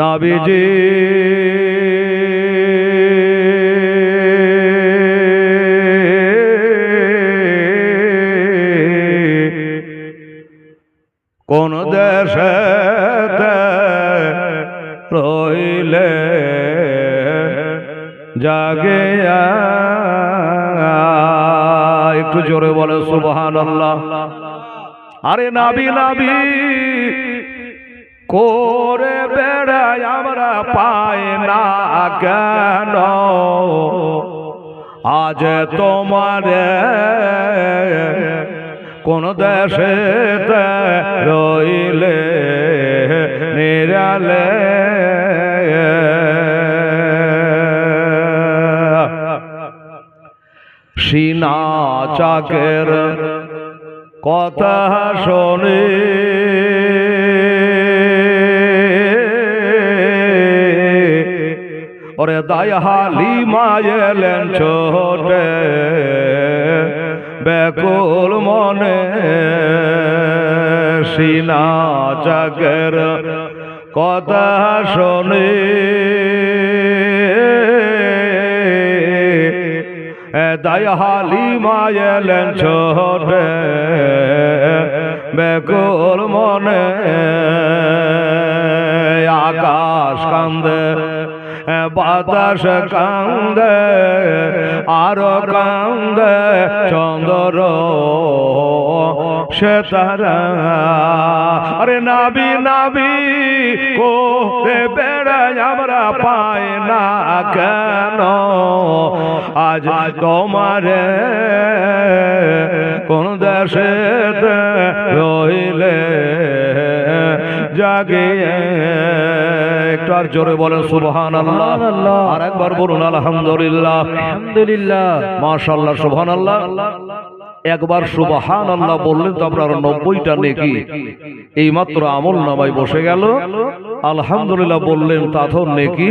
নবীজি কোন দেশে রইলে জাগে একটু জোরে বলে সুবহানাল্লাহ। আরে নাবি নাবি করে বেড়াই আমরা পাই না কেন, আজ তোমার কোন দেশে রইলে নিরালে সিনা চাকের কথা শোনে ওরে দায়ালি মায়েলেন ছোটে ব্যাকুল মনে সিনা চাকের কথা শোনে দায়ালি মায়েলেন ছোটে ব্যাকুল মনে আকাশ কান্দে বাতাস কান্দে আরো কান্দে চন্দ্র সে তারা আরে নাবি নাবি করে বেড়াই আমরা পাই না কেন, আজ তোমার কোন দেশে রইলে জাগে একটু আর জোরে বলেন সুবহানাল্লাহ, আর একবার বলুন আলহামদুলিল্লাহ আলহামদুলিল্লাহ মাশাআল্লাহ সুবহানাল্লাহ। একবার সুবহানাল্লাহ বললেন তো আপনার 90টা নেকি এইমাত্র আমল নামায় বসে গেল, আলহামদুলিল্লাহ বললেন তাতেও নেকি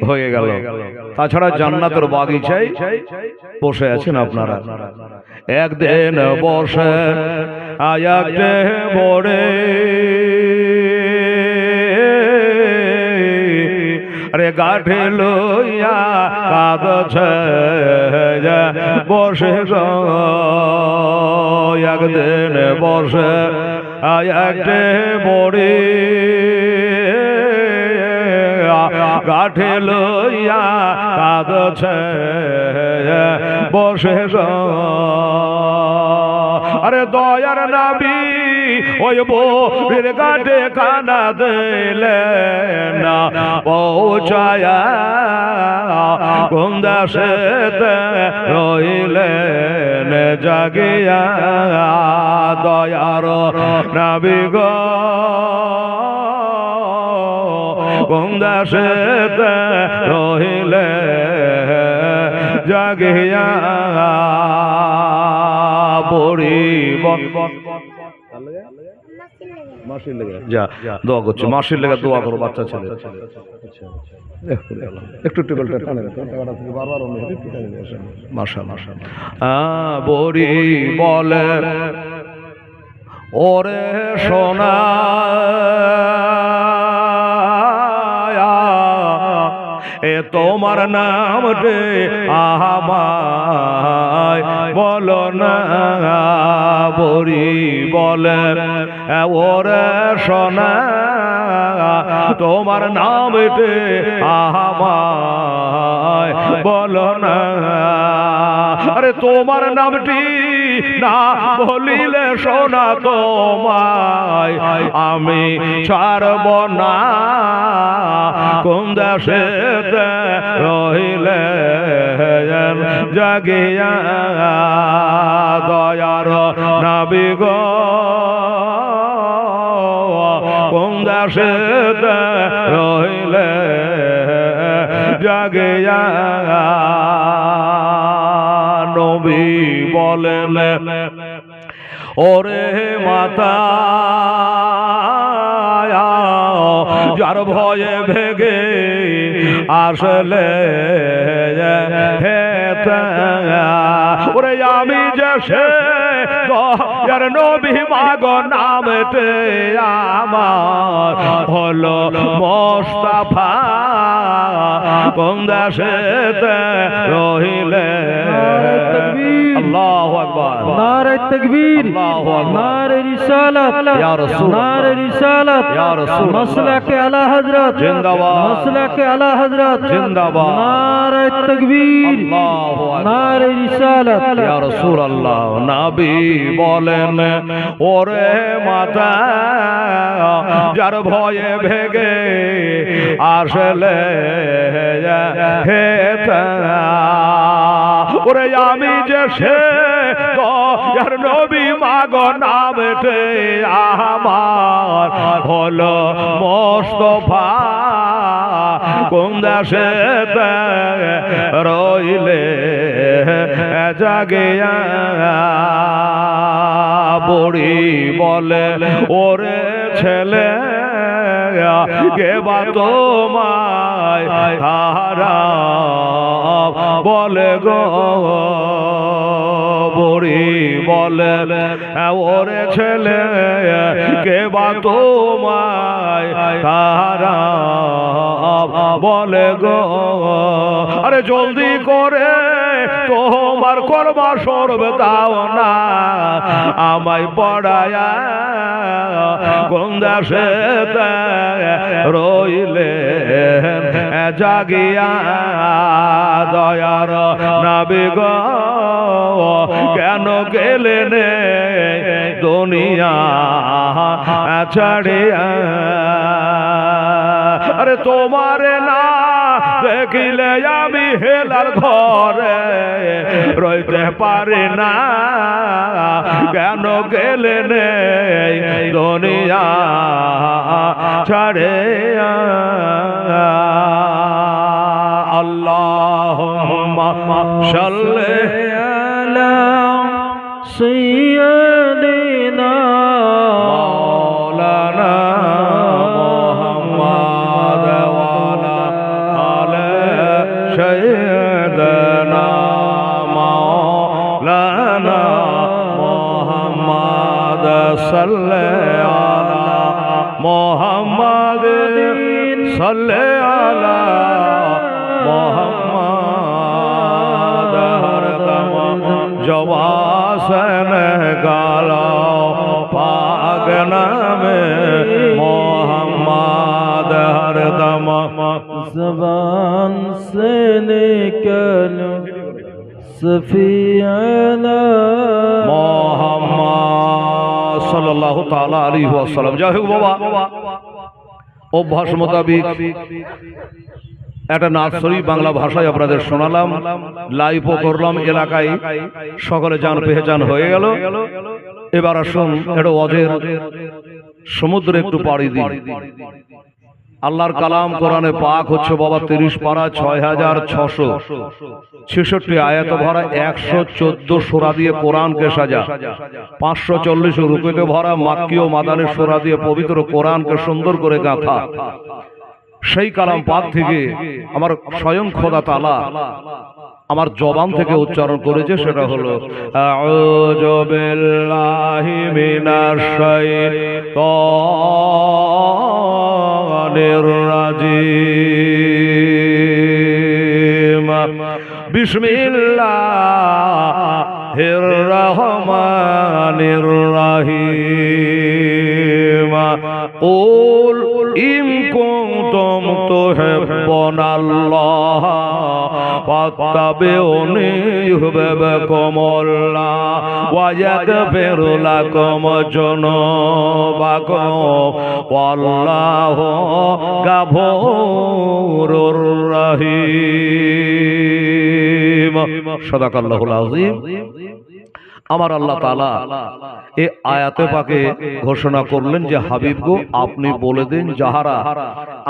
হয়ে গেল। তাছাড়া জান্নাতের বাগিচায় বসে আছেন আপনারা, একদিন বসে আয়াতে বড়ে আরে গাঠে লইয়া কাঁদছে বসে একদিন বসে আয়াতে বড়ে গাঠে লইয়া কাঁদছে বসে আরে দয়ার নাবি ওই বীর গাঠে কানা দিলে না পৌঁছায়া কোন দেশে রইলেন জাগিয়া দয়ার নাবি গো কোন দেশে রইলে জাগিয়া পড়িব মাসির লেগে যা দোয়া করছি, মাসির লেগে দোয়া করো বাচ্চা ছেলে একটু টেবিলটা টানে বারবার মাশাআল্লাহ বড়ি বলে ওরে সোনা এ তোমার নামটে আমায় বলো না বড়ি বলে ওরে সোনা তোমার নামটে আমায় বলো না, আরে তোমার নামটি না বলিলে সোনা তোমায় আমি ছাড়ব না কোন দেশে রইলে জাগিয়া দয়ার নাবি গো কোন দেশে রইলে জাগিয়া নবী বলেন ওরে মাতা যার ভয়ে ভেগে আসলে ওরে আমি যে সে দয়ার নবী মাগো নামতে আমার হলো মোস্তফা কোন দেশেতে রহিলে আল্লাহু আকবার নারে তাকবীর আল্লাহু আকবার নারে রিসালাত ইয়া রাসূল নারে রিসালাত ইয়া রাসূল মাসলাকে আলা হযরত জিন্দাবাদ মাসলাকে আলা হযরত জিন্দাবাদ নারে তাকবীর আল্লাহু আকবার নারে রিসালাত ইয়া রাসূলুল্লাহ নবী বলেন ওরে মাতা যার ভয়ে ভেগে আসলে হেতা ওরে আমি যে সে দয়ার নবী মাগো নামতে আমার হলো মোস্তফা কোন দেশেতে রইলে জাগিয়া বুড়ি বলে ওরে ছেলে গেবা তোমায় হারা বলে গো বুড়ি বলে ওরে ছেলে গেবা তোমায় হারা বলে গো আরে জলদি করে তোমার করবা সরবে দাও না আমায় পড়ায়া কোন দেশেতে রইলে জাগিয়া দয়ার নবী গো কেন গেলেন দুনিয়া ছাড়িয়া আরে তোমার না দেখিলে আমি হেলার ঘরে রইতে পারি না কেন গেলেন দুনিয়া ছাড়ে আল্লাহুম্মা সাল্লি আলা সাইয়্যিদিনা মাওলানা মুহাম্মদ ওয়া আলা আলি সাইয়্যিদিনা মাওলানা মুহাম্মদ সাল্লি আলা মুহাম্মাদিন সাল্লি আলা মুহাম্মদ হরদম জওয়াসন গালো পাক নামে মুহাম্মদ হরদম ज़बान से निकलो सफियाना মুহাম্মদ সাল্লাল্লাহু তাআলা আলাইহি ওয়াসাল্লাম। যাই হোক বাবা, অভ্যাস মোতাবিক একটা নার্সারি বাংলা ভাষায় আপনাদের শোনালাম, লাইভও করলাম এলাকায়, সকলে জান পেহচান হয়ে গেল। এবার আসুন একটা অজের সমুদ্রে একটু পাড়ি দিই। আল্লাহর কালাম কোরআনে পাক হচ্ছে বাবা 30 পারা 6666 আয়াত ভরা 114 সূরা দিয়ে কোরআনকে সাজা, 540 রুকুতে ভরা মাক্কি ও মাদানী সূরা দিয়ে পবিত্র কোরআনকে সুন্দর করে গাঁথা। সেই কালাম পাক থেকে আমার স্বয়ং খোদা তাআলা আমার জবান থেকে উচ্চারণ করেছে, সেটা হলো আউযু বিল্লাহি মিনাশ শাইতানির রাজিম বিসমিল্লাহির রহমানির রহিম কুল ইন কুনতুম তুহিব্বুনাল্লাহ ফাত্তাবিউনি ইউহিব্বুকুমুল্লাহ ওয়া ইয়াগফির লাকুম যুনুবাকুম ওয়াল্লাহু গাফুরুর রহিম। সাদাকাল্লাহুল আযীম। আমার আল্লাহ তাআলা এই আয়াতে পাকে ঘোষণা করলেন যে হাবিব গো, আপনি বলে দিন যাহারা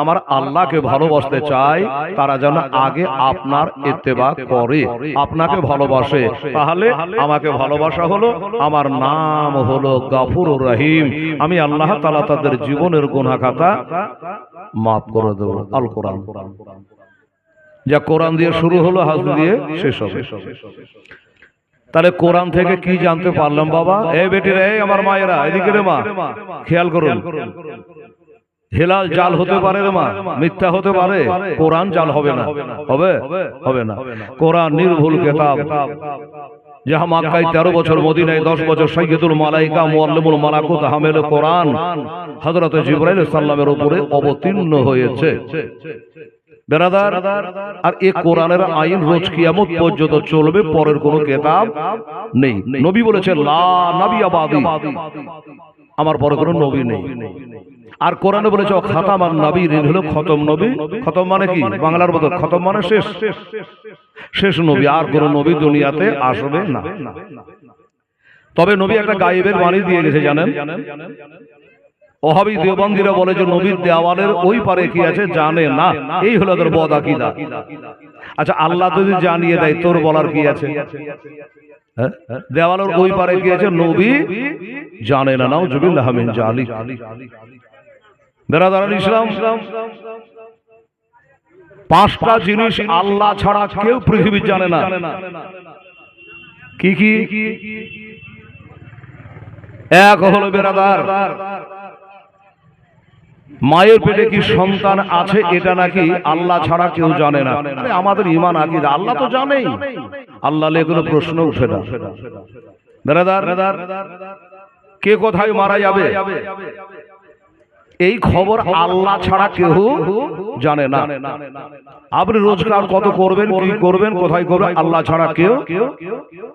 আমার আল্লাহকে ভালোবাসতে চায় তারা যেন আগে আপনার ইত্তেবা করে, আপনাকে ভালোবাসে। তাহলে আমাকে ভালোবাসা হলো, আমার নাম হলো গাফুরুর রহিম। আমি আল্লাহ তাআলা তাদের জীবনের গুনাহ খাতা মাফ করে দেব। আল কোরআন, যা কোরআন দিয়ে শুরু হলো হাদিস দিয়ে শেষ হবে। তাহলে কোরআন থেকে কি জানতে পারলাম বাবা? এই বেটিরা, এই আমার মায়েরা, এদিকে রে মা, খেয়াল করুন। হেলাল জাল হতে পারে রে মা, মিথ্যা হতে পারে, কোরআন জাল হবে না। হবে? হবে না। কোরআন নির্ভুল কিতাব, যাহা মক্কায় 13 বছর, মদিনায় 10 বছর, সাইয়্যিদুল মালাইকা মুআল্লিমুল মালাকুত হামিল কোরআন হযরত জিবরাইল সাল্লামের উপরে অবতীর্ণ হয়েছে। বেরাদার, আর এই কোরআনের আইন রোজ কিয়ামত পর্যন্ত চলবে, পরের কোনো কিতাব নেই। নবী বলেছেন লা নবিয়্যা বাদি, আমার পরে কোনো নবী নেই। আর কোরআনে বলেছে খাতামান নবীর, হলো খতম নবী। খতম মানে কি? বাংলার মতো খতম মানে শেষ, শেষ নবী। আর কোন নবী দুনিয়াতে আসবে না। তবে নবী একটা গায়েবের বাণী দিয়ে গেছে, জানেন? ওহাবী দেওবন্দিরা বলে যে নবীর দেওয়ালের ওই পারে কি আছে জানে না, এই হলো তাদের বদ আকীদা। আচ্ছা, আল্লাহ যদি জানিয়ে দেয়, তোর বলার কি আছে? দেওয়ালের ওই পারে কি আছে নবী জানে না, নাউযুবিল্লাহি মিন যালিক। বেরাদার ইসলাম, 5টা জিনিস আল্লাহ ছাড়া কেউ পৃথিবী জানে না। কি কি? এক হলো বেরাদার, মায়ের পেটে কি সন্তান আছে এটা নাকি আল্লাহ ছাড়া কেউ জানে না। আরে আমাদের ঈমান আকীদা, আল্লাহ তো জানেই, আল্লাহ নিয়ে কোনো প্রশ্ন উঠে না। বেরাদার, কে কোথায় মারা যাবে এই খবর আল্লাহ ছাড়া কেউ জানে না। আপনি রোজগার কত করবেন, কি করবেন, কোথায় করবেন, আল্লাহ ছাড়া কেউ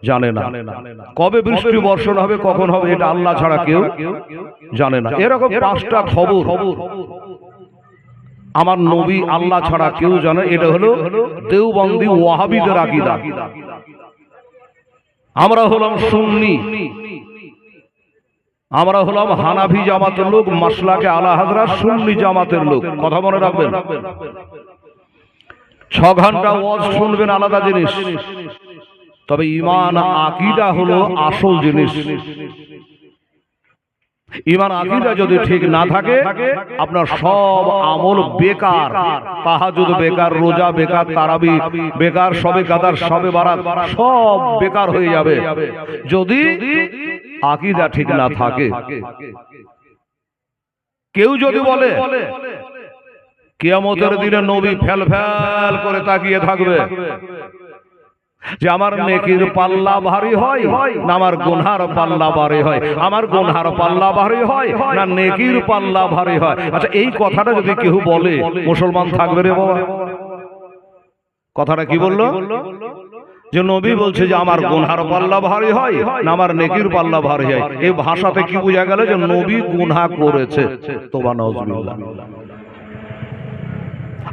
জানে না। কবে বৃষ্টি বর্ষণ হবে, কখন হবে, এটা আল্লাহ ছাড়া কেউ জানে না। এরকম 5টা খবর আমার নবী আল্লাহ ছাড়া কেউ জানে। এটা হলো দেওবন্দি ওয়াহাবীদের আকীদা। আমরা হলাম সুন্নি, আমরা হলাম হানাফি জামাতের লোক, মাসলাকে আলা হাজরাত সুন্নি জামাতের লোক। কথা মনে রাখবেন। 6 ঘন্টা ওয়াজ শুনবেন, আলাদা জিনিস। তবে ঈমান আকীদা হলো আসল জিনিস। ঈমান আকীদা যদি ঠিক না থাকে, আপনার সব আমল বেকার। তাহাজ্জুদ বেকার, রোজা বেকার, তারাবি বেকার, শবে কদর, শবে বারাত সব বেকার হয়ে যাবে যদি আকীদা ঠিক না থাকে। কেউ যদি বলে কিয়ামতের দিনে নবী ফেল ফেল করে তাকিয়ে থাকবে যে আমার নেকির পাল্লা ভারী হয় না আমার গুনহার পাল্লা ভারী হয়, আমার গুনহার পাল্লা ভারী হয় না নেকির পাল্লা ভারী হয়। আচ্ছা, এই কথাটা যদি কেউ বলে, মুসলমান থাকবে রে বাবা? কথাটা কি বললো? যে নবী বলছে যে আমার গুনহার পাল্লা ভারী হয় না আমার নেকির পাল্লা ভারী হয়। এই ভাষাতে কি বোঝা গেল? যে নবী গুনহা করেছে। তোবা নাউযুবিল্লাহ।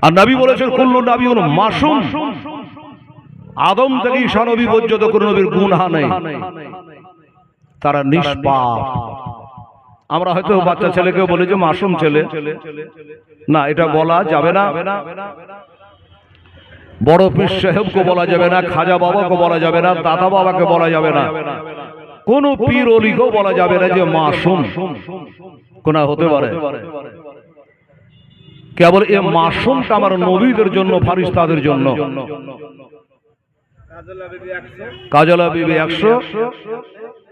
আর নবী বলেছেন কুল্লু নাবিয়্যুন মাসুম, আদম থেকে ঈসা নবী পর্যন্ত কোন নবীর গুনহা নেই, তারা নিষ্পাপ। আমরা হয়তো বাচ্চা ছেলেকে বলি যে মাসুম ছেলে, না, এটা বলা যাবে না। বড় পীর সাহেবকে বলা যাবে না, খাজা বাবাকে বলা যাবে না, দাদা বাবাকে বলা যাবে না, কোন পীর ওলিকেও বলা যাবে না যে মাসুম। কোন হতে পারে? কেবল এই মাসুমটা আমার নবীদের জন্য, ফারিস্তাদের জন্য। কাজলা বিবি 100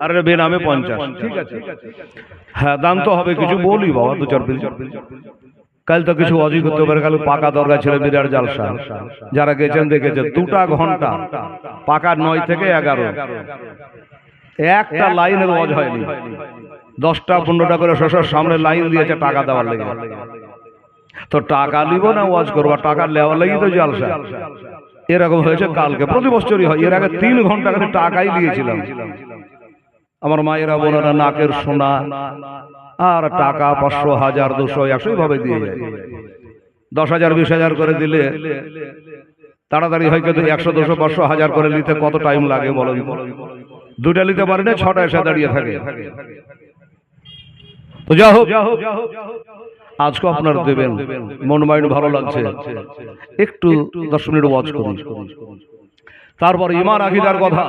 আর বেনামে 50। ঠিক আছে, হ্যাঁ, দাম তো হবে কিছু। বলি বাবা 2-4 পিস। কাল তো কিছু অজি করতে পারে, কাল পাকা দরগা ছিল, বিরাট জালসা। যারা গেছেন দেখেছেন, 2টা ঘন্টা পাকা 9 থেকে 11, একটা লাইনের ওয়াজ হয়নি। 10টা 15টা করে শ্বশুর সামনে লাইন দিয়েছে টাকা দেওয়ার লেগে। তো টাকা নিব না ওয়াজ করবো, টাকা নেওয়ার লেগে তো জালসা। এরকম হয়েছে কালকে, প্রতি বছরই হয়। এর আগে 3 ঘন্টা করে টাকাই দিয়েছিলাম। আমার মায়েরা বোনেরা নাকের সোনা আর টাকা 500, 1000, 200, 100 এইভাবে দিয়ে যায়। 10,000, 20,000 করে দিলে তাড়াতাড়ি হয়, কিন্তু 100, 200, 500, 1000 করে নিতে কত টাইম লাগে বলেন? 2টা নিতে পারি না, 6টা এসে দাঁড়িয়ে থাকে। তো যা হোক, আজকে আপনার দেবেন, মন মাইন্ড ভালো লাগছে, একটু 10 মিনিট ওয়াজ করুন। তারপর ঈমান আকীদার কথা।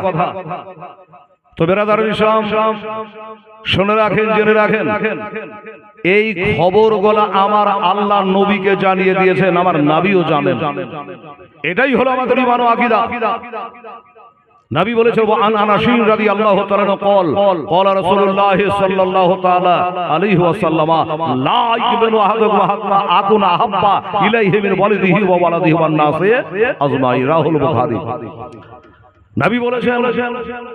তো বেরাদার ইসলাম, শুনে রাখেন, জেনে রাখেন, এই খবরগুলো আমার আল্লাহ নবীকে জানিয়ে দিয়েছেন, আমার নবীও জানেন। এটাই হলো আমাদের ঈমান ও আকীদা। নবী বলেছে ওয়ান আনাসিন রাদিয়াল্লাহু তাআলা قال قال رسول الله صلى الله تعالى عليه وسلم لا يؤمن احدكم حتى اكون احب اليه من والده وولده والناس اجمعين রাহুল বুখারী। নবী বলেছেন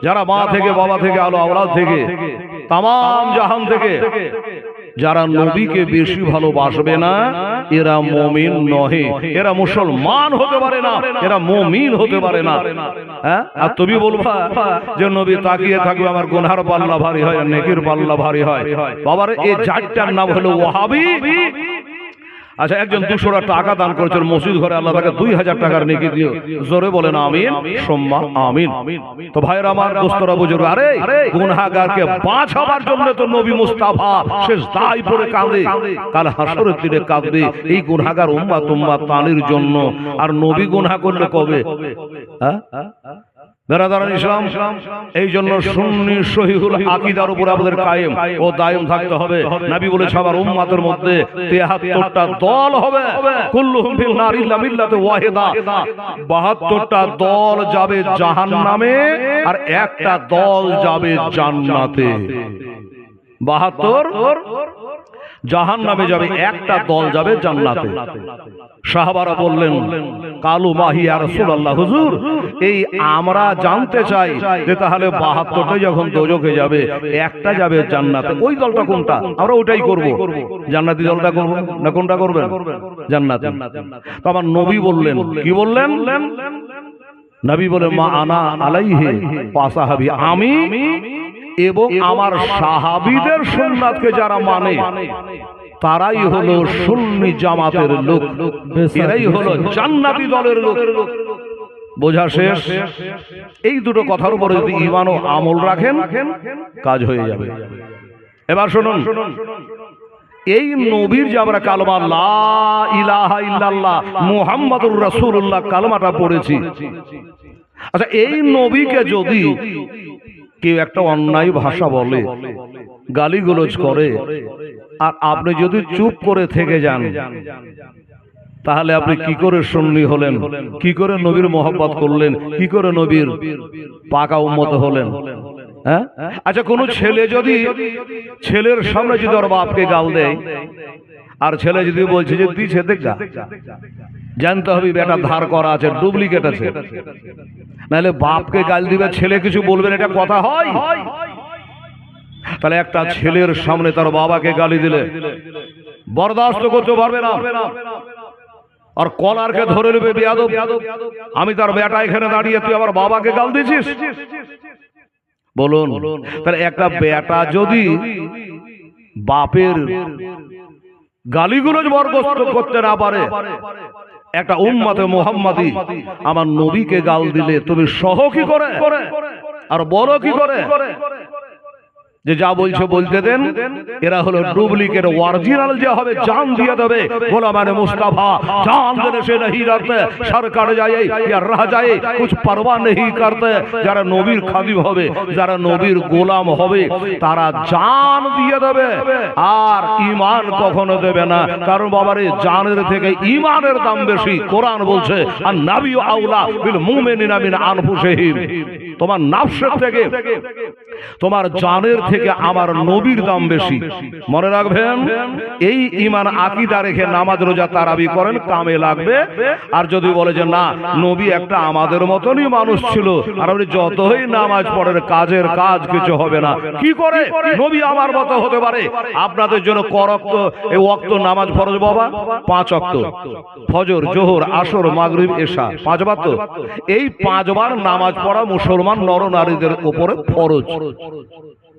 যারা মা থেকে বাবা থেকে আলো আওলাদ থেকে तमाम জাহান থেকে যারা নবীকে বেশি ভালোবাসবে না এরা মুমিন নহে, এরা মুসলমান হতে পারে না, এরা মুমিন হতে পারে না। হ্যাঁ, আর তুমি বলবা যে নবী তাকিয়ে থাকবে আমার গুনার পাল্লা ভারী হয় আর নেকির পাল্লা ভারী হয়। বাবার এই জাতটার নাম হলো ওয়াহাবি। আচ্ছা, একজন 200 টাকা দান করেছেন মসজিদ ঘরে, আল্লাহ তাকে 2000 টাকার নেকি দিও। জোরে বলেন আমিন, সম্মা আমিন। তো ভাইরা আমার, দোস্তরা বুজুর্গ, আরে গুনাহগারকে বাঁচাবার জন্য তো নবী মুস্তাফা সিজদায় পড়ে কাঁদে, কাল হাসরের দিনে কাঁদবে এই গুনাহগার উম্মত তানির জন্য। আর নবী গুনাহ করলে কবে? হ্যাঁ, বেরাদারান ইসলাম, এই জন্য সুন্নি সহিহুল আকীদার উপর আমাদের কায়েম ও দায়ম থাকতে হবে। নবী বলেছে আমার উম্মতের মধ্যে 73টা দল হবে, কুল্লুহুম ফিল নার ইল্লা মিল্লাতে ওয়াহিদা। 72টা দল যাবে জাহান্নামে আর একটা দল যাবে জান্নাতে। 72 জাহান্নামে যাবে, একটা দল যাবে জান্নাতে। সাহাবারা বললেন কালু মাহি ইয়া রাসূলুল্লাহ, হুজুর এই আমরা জানতে চাই যে তাহলে 72টা যখন দোজখে যাবে একটা যাবে জান্নাতে, ওই দলটা কোনটা? আমরা ওটাই করব। জান্নাতি দলটা করব না কোনটা করবেন? জান্নাতি। তো আমার নবী বললেন, কি বললেন? নবী বলে মা আনা আলাইহি ওয়াসাহাবি, আমি এবং আমার সাহাবীদের সুন্নাতকে যারা মানে তারাই হলো সুন্নি জামাতের লোক, এরাই হলো জান্নাতি দলের লোক। বোঝা শেষ? এই দুটো কথার উপরে যদি ঈমান ও আমল রাখেন কাজ হয়ে যাবে। এবার শুনুন, এই নবীর যে আমরা কালমা লা ইলাহা ইল্লাল্লাহ মুহাম্মাদুর রাসূলুল্লাহ কালমাটা পড়েছি, আচ্ছা এই নবীকে যদি কেউ একটা অন্যায় ভাষা বলে, গালিগালাজ করে, আর আপনি যদি চুপ করে থেকে যান, তাহলে আপনি কি করে সুন্নি হলেন? কি করে নবীর মহব্বত করলেন? কি করে নবীর পাকা উম্মত হলেন? হ্যাঁ, আচ্ছা কোন ছেলে যদি ছেলের সামনে যদি ওর বাপকে গাল দেয়, আর ছেলে যদি বলছে যে দিছে দেখা, জানতে হবে বেটা ধার করা আছে, ডুপ্লিকেট আছে, নাহলে বাপকে গাল দিবে ছেলে কিছু বলবেন, এটা কথা হয়? তাহলে একটা ছেলের সামনে তার বাবাকে গালি দিলে বরদাস্ত করতে পারবে না, আর কলারকে ধরে নেবে বেয়াদব, আমি তার বেটা এখানে দাঁড়িয়ে তুই আমার বাবাকে গাল দিছিস। বলুন, তাহলে একটা বেটা যদি বাপের গালিগুলো বরদাস্ত করতে না পারে, একটা উম্মতে মুহাম্মাদি আমার নবীকে গাল দিলে তুমি সহ কি করে আর বড় কি করে? যে যা বলছে বলতে দেন, এরা হলো ডুপ্লিকেট। অরিজিনাল যে হবে জান দিয়ে দেবে, গোলামানে মুস্তাফা জান দেনে সে नहीं डरते, सर कट जाए या रह जाए कुछ परवाह नहीं करते। যারা নবীর খাদিম হবে, যারা নবীর গোলাম হবে, তারা জান দিয়ে দেবে আর ঈমান কখনো দেবে না। কারণ বাবারে জানের থেকে ঈমানের দাম বেশি। কোরআন বলছে আর নবী আউলা বিল মুমিনিনা মিন আনফুসিহিম, তোমার নফসের থেকে, তোমার জানের থেকে আমার নবীর দাম বেশি। মনে রাখবেন, এই ঈমান আকীদা রেখে নামাজ রোজা তারাবি করেন, কামে লাগবে। আর যদি বলে যে না নবী একটা আমাদের মতনই মানুষ ছিল, আর আপনি যতই নামাজ পড়েন কাজের কাজ কিছু হবে না। কি করে নবী আমার মতো হতে পারে? আপনাদের জন্য করক্ত এই ওয়াক্ত নামাজ ফরজ বাবা, 5 ওয়াক্ত, ফজর, জোহর, আসর, মাগরিব, এশা, 5 বার। তো এই 5 বার নামাজ পড়া মুসলমান নর নারীদের উপরে ফরজ।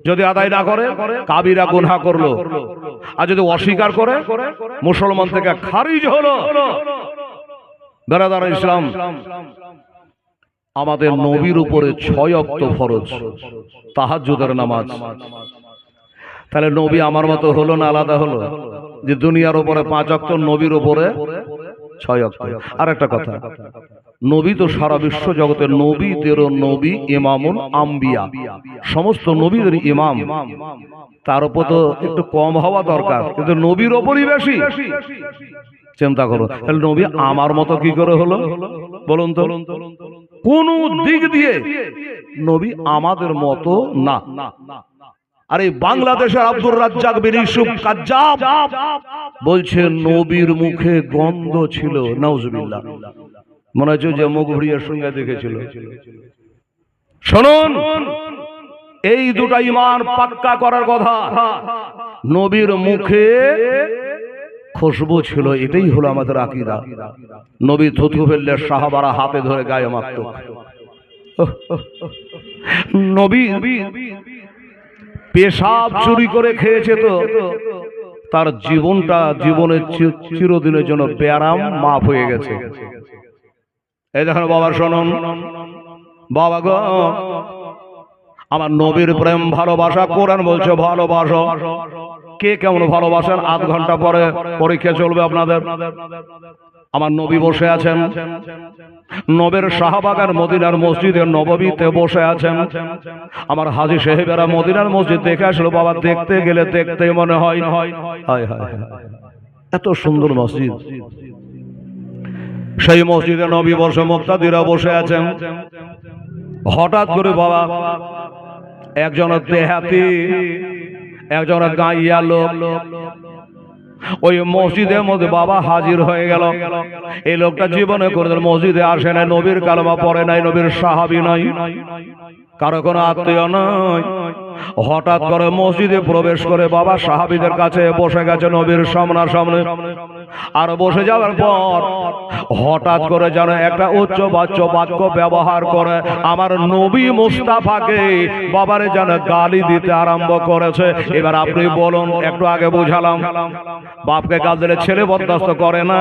যদি আদায় না করে কাবিরা গুনাহ করলো, আর যদি অস্বীকার করে মুসলমান থেকে খারিজ হলো। বেরাদার ইসলাম, আমাদের নবীর উপরে 6 ওয়াক্ত ফরজ, তাহাজ্জুদের নামাজ। তাহলে নবী আমার মতো হলো না আলাদা হলো? যে দুনিয়ার উপরে 5 ওয়াক্ত, নবীর উপরে 6 ওয়াক্ত। আর একটা কথা, নবী তো সারা বিশ্ব জগতের নবীদেরও নবী, ইমামুল আম্বিয়া, সমস্ত নবীদের ইমাম। তার উপর তো একটু কম হওয়া দরকার, কিন্তু নবীর ওপরই বেশি। চিন্তা করো, তাহলে নবী আমার মতো কি করে হলো বলুন তো? কোন দিক দিয়ে নবী আমাদের মতো না। আর এই বাংলাদেশের আব্দুর রাজ্জাক বিন ইউসুফ কাজ্জাব বলছে নবীর মুখে গন্ধ ছিল, নাউজুবিল্লাহ। মনে হচ্ছে যে মুখ ভরিয়ার সঙ্গে দেখেছিল। শুনুন, এই দুটা ঈমান পাক্কা করার কথা। নবীর মুখে খুশবু ছিল, এটাই হলো আমাদের আকীদা। নবী থুথু ফেললে সাহাবারা হাতে ধরে গায়ে মারত। নবী পেশাব চুরি করে খেয়েছে তো তার জীবনের চিরদিনের জন্য ব্যারাম মাফ হয়ে গেছে। এই দেখেন বাবা, শুনুন বাবা গো, আমার নবীর প্রেম ভালোবাসা কোরআন বলছে ভালোবাসো। কে কেমন ভালোবাসেন? আধ ঘন্টা পরে পরীক্ষা চলবে আপনাদের। আমার নবী বসে আছেন, নবের শাহবাগার মদিনার মসজিদের নববীতে বসে আছেন। আমার হাজী সাহেবেরা মদিনার মসজিদ দেখে আসলো। বাবা, দেখতে গেলে দেখতে মনে হয় হায় হায় এত সুন্দর মসজিদ। সেই মসজিদে নবী বসে, মুক্তাদিরা বসে আছেন। হঠাৎ করে বাবা একজন দেহাতি, একজন গাইয়া লোক ওই মসজিদের মধ্যে বাবা হাজির হয়ে গেল। এই লোকটা জীবনে কোনদিন মসজিদে আসে নাই, নবীর কালেমা পড়ে নাই, নবীর সাহাবী নাই, কারো কোনো আত্মীয় নয়। হঠাৎ করে মসজিদে প্রবেশ করে বাবা সাহাবীদের কাছে বসে গেছে নবীর সামনাসামনি। আর বসে যাওয়ার পর হঠাৎ করে যেন একটা উচ্চ বাক্য ব্যবহার করে আমার নবী মুস্তাফাকে বাবারে যেন গালি দিতে আরম্ভ করেছে। এবার আপনি বলুন, একটু আগে বুঝালাম বাপকে গাল দিলে ছেলে বরদাস্ত করে না,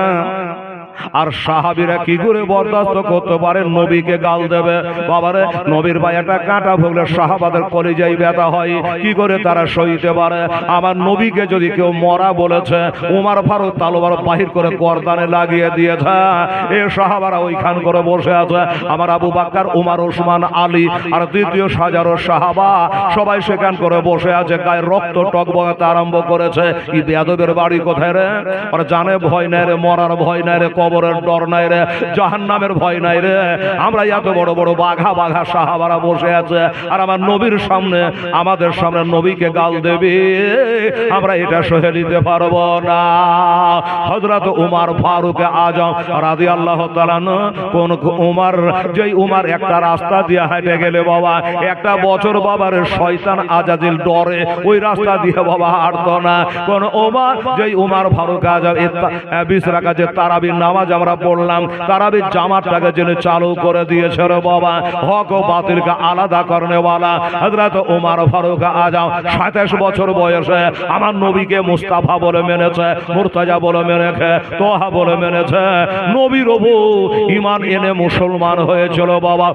আর সাহাবীরা কি করে বরদাস্ত করতে পারে নবীকে গাল দেবে? বাবারে, নবীর বায়াটা কাঁটা ভুগলে সাহাবাদের কলিজায় ব্যথা হয়, কি করে তারা সইতে পারে? আমার নবীকে যদি কেউ মরা বলেছে, উমর ফারুক তলোয়ার বাহির করে গর্দানে লাগিয়ে দিয়েছে। এই সাহাবারা ওইখান করে বসে আছে। আমার আবু বকর, উমর, ওসমান, আলী আর দ্বিতীয় হাজারো সাহাবা সবাই সেখান করে বসে আছে। গায়ে রক্ত টকবগাতে আরম্ভ করেছে। ই বেয়াদবের বাড়ি কোথায় রে? আর জানে ভয় নাই রে, মরার ভয় নাই রে, কবরের ডর নাই রে, জাহান্নামের ভয় নাই রে। আমরা এত বড় বড় বাঘা বাঘা সাহাবারা বসে আছে, আর আমার নবীর সামনে, আমাদের সামনে নবীকে গাল দেবে, আমরা এটা সহে নিতে পারবো না। হযরত উমর ফারুক আজম রাদিয়াল্লাহু তাআলা কোন উমর, যেই উমর একটা রাস্তা দিয়ে হেঁটে গেলে বাবা একটা বছর বাবার শয়তান আজাজিল ডরে ওই রাস্তা দিয়ে বাবা হাঁটতো না। কোন উমর, যেই উমর ফারুক আজম 20 রাকাত যে তারাবির নামাজ আমরা পড়লাম, তারাবির জামাতটাকে যিনি চালু করে দিয়েছে রে বাবা, হক ও বাতিলকে আলাদা করনে वाला হযরত উমর ফারুক আজম 27 বছর বয়সে আমার নবীকে মুস্তাফা বলে মেনেছে, মুর্তজা বলে মেনেছে, তোহা বলে মেনেছে। নবীর উপর ঈমান এনে মুসলমান হয়েছিল বাবা।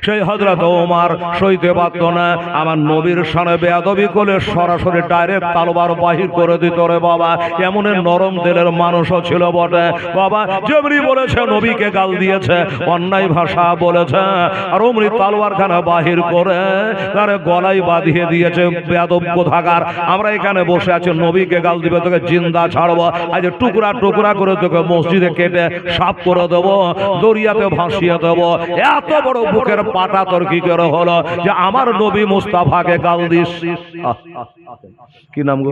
সেই হযরত উমর সইতে পারত না, আমার নবীর সামনে বেয়াদবি করে সরাসরি ডাইরেক্ট তলোয়ার বাহির করে দিত রে বাবা। এমন নরম দিলের মানুষও ছিল বটে বাবা। যেমনি বলেছে নবীকে গাল দিয়েছে, অন্যায় ভাষা বলেছে, আর অমনি তলোয়ারখানা বাহির করে তার গলায় বাঁধিয়ে দিয়েছে। বেয়াদব কোথাকার, আমরা এখানে বসে আছি, নবীকে গাল দিবে, তোকে জিন্দা ছাড়বো, আজ টুকরা টুকরা করে তোকে মসজিদে কেটে সাফ করে দেবো, দরিয়াতে ভাসিয়ে দেবো। এত বড় বুকের পাটা তোর কি করে হলো যে আমার নবী মুস্তাফাকে গাল দিস? কি নাম গো?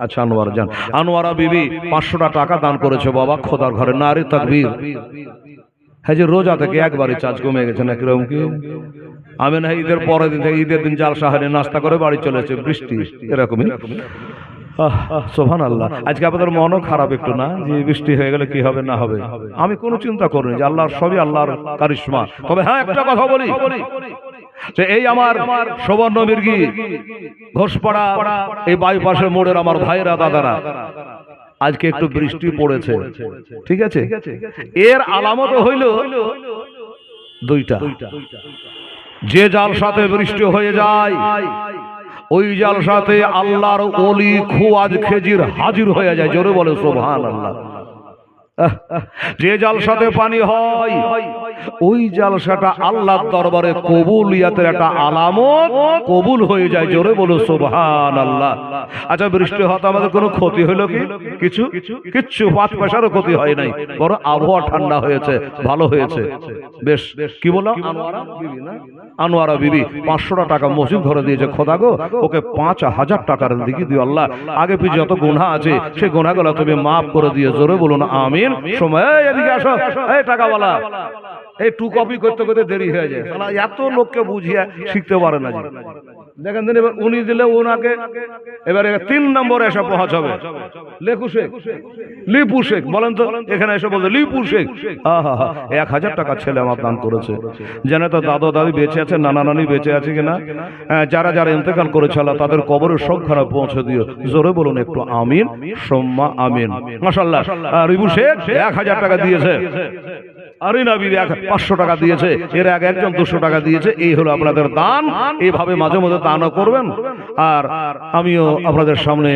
আচ্ছা, আনোয়ার জান। আনোয়ারা বিবি 500 টাকা দান করেছে বাবা খোদার ঘরে। নারী তাকবীর। হ্যাঁ, যে রোজা থেকে একবারই চার্জ কমে গেছে না কিরকম কি? আমি না ঈদের পরের দিন থেকে, ঈদের দিন জালসা হারে নাস্তা করে বাড়ি চলেছে, বৃষ্টি এরকমই। সুবহানাল্লাহ। আজকে আপনাদের মনও খারাপ একটু না, যে বৃষ্টি হয়ে গেলে কি হবে না হবে? আমি কোনো চিন্তা করিনি, যে আল্লাহর সবই আল্লাহর কারিশমা। তবে হ্যাঁ, একটা কথা বলি, যে এই আমার সুবর্ণ মির্গি ঘোষপাড়া এই বাইপাসের মোড়ের আমার ভাইরা দাদারা, আজকে একটু বৃষ্টি পড়েছে, ঠিক আছে? এর আলামত হইল দুইটা। যে জালসাতে বৃষ্টি হয়ে যায়, ওই জালসাতে আল্লাহর ওলি খুয়াজ খেজির হাজির হয়ে যায়। জোরে বলে সুবহানাল্লাহ। যে জালসাতে পানি হয় ওই জালসাটা আল্লাহর দরবারে কবুলিয়াতের একটা আলামত, কবুল হয়ে যায়। জোরে বলো সুবহানাল্লাহ। আচ্ছা, বৃষ্টি হতে আমাদের কোনো ক্ষতি হলো কি? কিচ্ছু 5 পয়সারও ক্ষতি হয় নাই, বরং আবহাওয়া ঠান্ডা হয়েছে, ভালো হয়েছে। বেশ, কি বললাম? আনোয়ারা বিবি 500 টাকা মসজিদ ঘরে দিয়েছে। খোদা গো, ওকে 5000 টাকার দিকে দিও আল্লাহ। আগে পিছে যত গুনাহ আছে সেই গুনাহগুলো তুমি মাফ করে দিয়ে। জোরে বলুন আমিন। সময় এদিকে আসো, এই টাকাওয়ালা, এই 2 কপি করতে করতে দেরি হয়ে যায়। শালা এত লোককে বুঝিয়ে শিখতে পারে না। দেখেন দিন, এবার উনি দিলে ওনাকে, এবারে 3 নম্বরে এসে পৌঁছাবে লেকু শেখ, লিপু শেখ। বলেন তো, এখানে এসে বলতে লিপু শেখ, 1000 টাকা ছেলে আমার দান করেছে। জানে তো দাদা দাদি বেঁচে আছে, নানা নানি বেঁচে আছে কিনা? যারা যারা ইন্তেকাল করেছে আল্লাহ তাদের কবরের সবখানে পৌঁছে দিও। জোরে বলুন একটু আমিন, সোম্মা আমিন। মাশাআল্লাহ, লিপু শেখ 1000 টাকা দিয়েছে। আরিনা বিবি 500 টাকা দিয়েছে। এর আগে একজন 200 টাকা দিয়েছে। এই হলো আপনাদের দান। এইভাবে মাঝে মধ্যে দানও করবেন। আর আমিও আপনাদের সামনে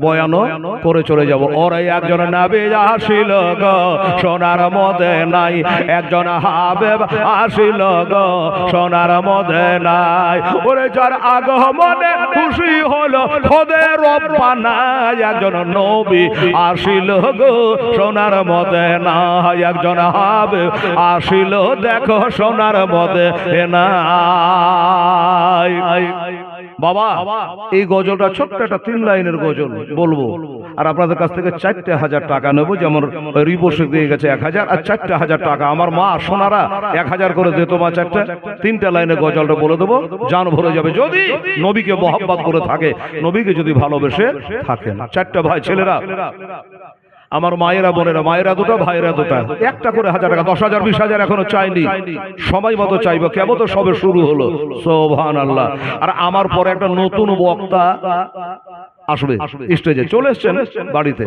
বয়ানও করে চলে যাব। ওরে একজন নবী আসিল গো সোনার মদিনায়, একজন হাবিব আসিল গো সোনার মদিনায়। ওরে যার আগমনে খুশি হলো খোদে রব্বানা, একজন নবী আসিল গো সোনার মদিনায়, একজন আসিল দেখো সোনার মদিনায়। বাবা, এই গজলটা ছোট্ট একটা 3 লাইনের গজল বলবো, আর আপনাদের কাছ থেকে 4000 টাকা নেবো। যেমন রিপোর্ট দিয়ে গেছে 1000, আর 4000 টাকা আমার মা সোনারা 1000 করে দিত। মা 3টা লাইনের গজলটা বলে দেবো, জান ভরে যাবে। যদি নবীকে মহব্বত করে থাকে, নবীকে যদি ভালোবেসে থাকেন। 4টা ভাই ছেলেরা, আমার মায়েরা বোনেরা, মায়েরা 2টা, ভাইয়েরা 2টা, একটা করে 1000 টাকা, 10,000 20,000 এখনো চাইনি, সময় মতো চাইবো। কেবল তো সবে শুরু হলো। সুবহানাল্লাহ। আর আমার পরে একটা নতুন বক্তা আসবে, স্টেজে চলে এসছেন বাড়িতে।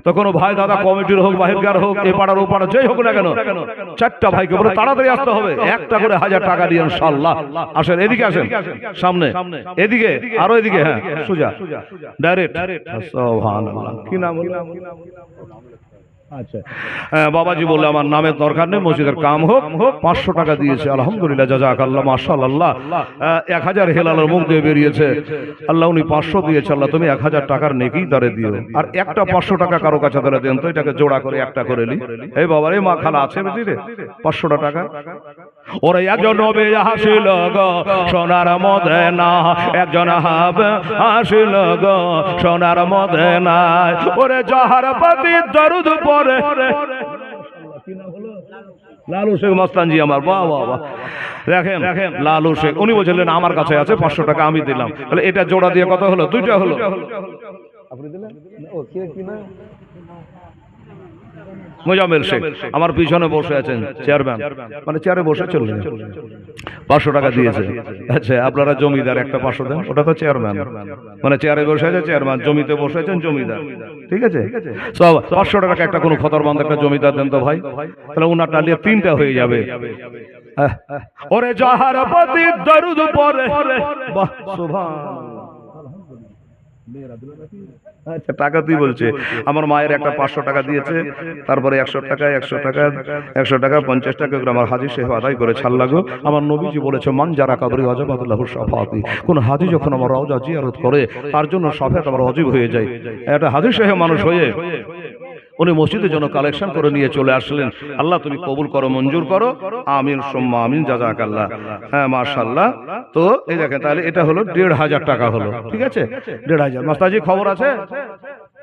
তখন ভাই দাদা কমিটির হোক, বাহিরকার হোক, এ পাড়ার ও পাড়া যেই হোক না কেন, 4টা ভাইকে বলে তাড়াতাড়ি আসতে হবে। একটা করে 1000 টাকা দিয়ে ইনশাআল্লাহ। আসেন, এদিকে আসেন, সামনে, এদিকে, আরো এদিকে, হ্যাঁ সুজা, ডাইরেক্ট। সুবহানাল্লাহ। কি নাম হলো? আচ্ছা, বাবাজি বললে আমার নামের দরকার নেই, মসজিদের কাম হোক। 500 টাকা দিয়েছে, আলহামদুলিল্লাহ, জাযাকাল্লাহ, মাশাআল্লাহ। 1000 হেলালের মুখ দিয়ে বেরিয়েছে। আল্লাহ উনি 500 দিয়েছে, আল্লাহ তুমি 1000 টাকার নেকি তারে দিও। আর একটা 500 টাকা কারো কাছে তাহলে দেন তো, এটাকে জোড়া করে একটা করে নি। এই বাবার এই মা খালা আছে বুঝলি, 500 টাকা। ওরে একজন নবী আসিল গো সোনার মদিনা, একজন হাবিব আসিল গো সোনার মদিনায়। ওরে যাহার প্রতি দরুদ পড়ে, লালু শেখ মস্তানজি আমার, বাহ বাহ বাহ। দেখেন লালু শেখ, উনি বলছিলেন আমার কাছে আছে 500 টাকা, আমি দিলাম। তাহলে এটা জোড়া দিয়ে কত হলো? 2টা হলো। আপনি দিলেন? ও কে কি না? মোজাম্মেল শেখ আমার পিছনে বসে আছেন, চেয়ারম্যান, মানে চেয়ারে বসে চললেন, 500 টাকা দিয়েছে। আচ্ছা, আপনারা জমিদার, একটা 500 দেন। ওটা তো চেয়ারম্যান, মানে চেয়ারে বসে আছে চেয়ারম্যান, জমিতে বসে আছেন জমিদার। ঠিক আছে, সব 500 টাকা একটা কোনো খতরবন্দ একটা জমিদার দেন তো ভাই। তাহলে উনার টালিয়ে 3টা হয়ে যাবে। ওরে যাহার প্রতি দরুদ পড়ে, বাহ সুবহান। আচ্ছা, টাকা তুই বলছে। আমার মায়ের একটা 500 টাকা দিয়েছে, তারপরে 100 টাকা 100 টাকা 100 টাকা 50 টাকা করে আমার হাজি সাহেব আদায় করে ছাড় লাগো। আমার নবীজি বলেছে মান যারা কাবরি ওয়াজাবাতুল্লাহু শাফাআতি, কোন হাজি যখন আমার রওজা জিয়ারত করে তার জন্য শাফাত আমার ওয়াজিব হয়ে যায়। একটা হাজি সাহেব মানুষ হয়ে উনি মসজিদের জন্য কালেকশন করে নিয়ে চলে আসলেন। আল্লাহ তুমি কবুল করো, মঞ্জুর করো, আমিন সুম্মা আমিন, জাযাকাল্লাহ। হ্যাঁ মাশাআল্লাহ। তো এই দেখেন, তাহলে এটা হলো 1500 টাকা হলো। ঠিক আছে, 1500। মাস্তাজি খবর আছে?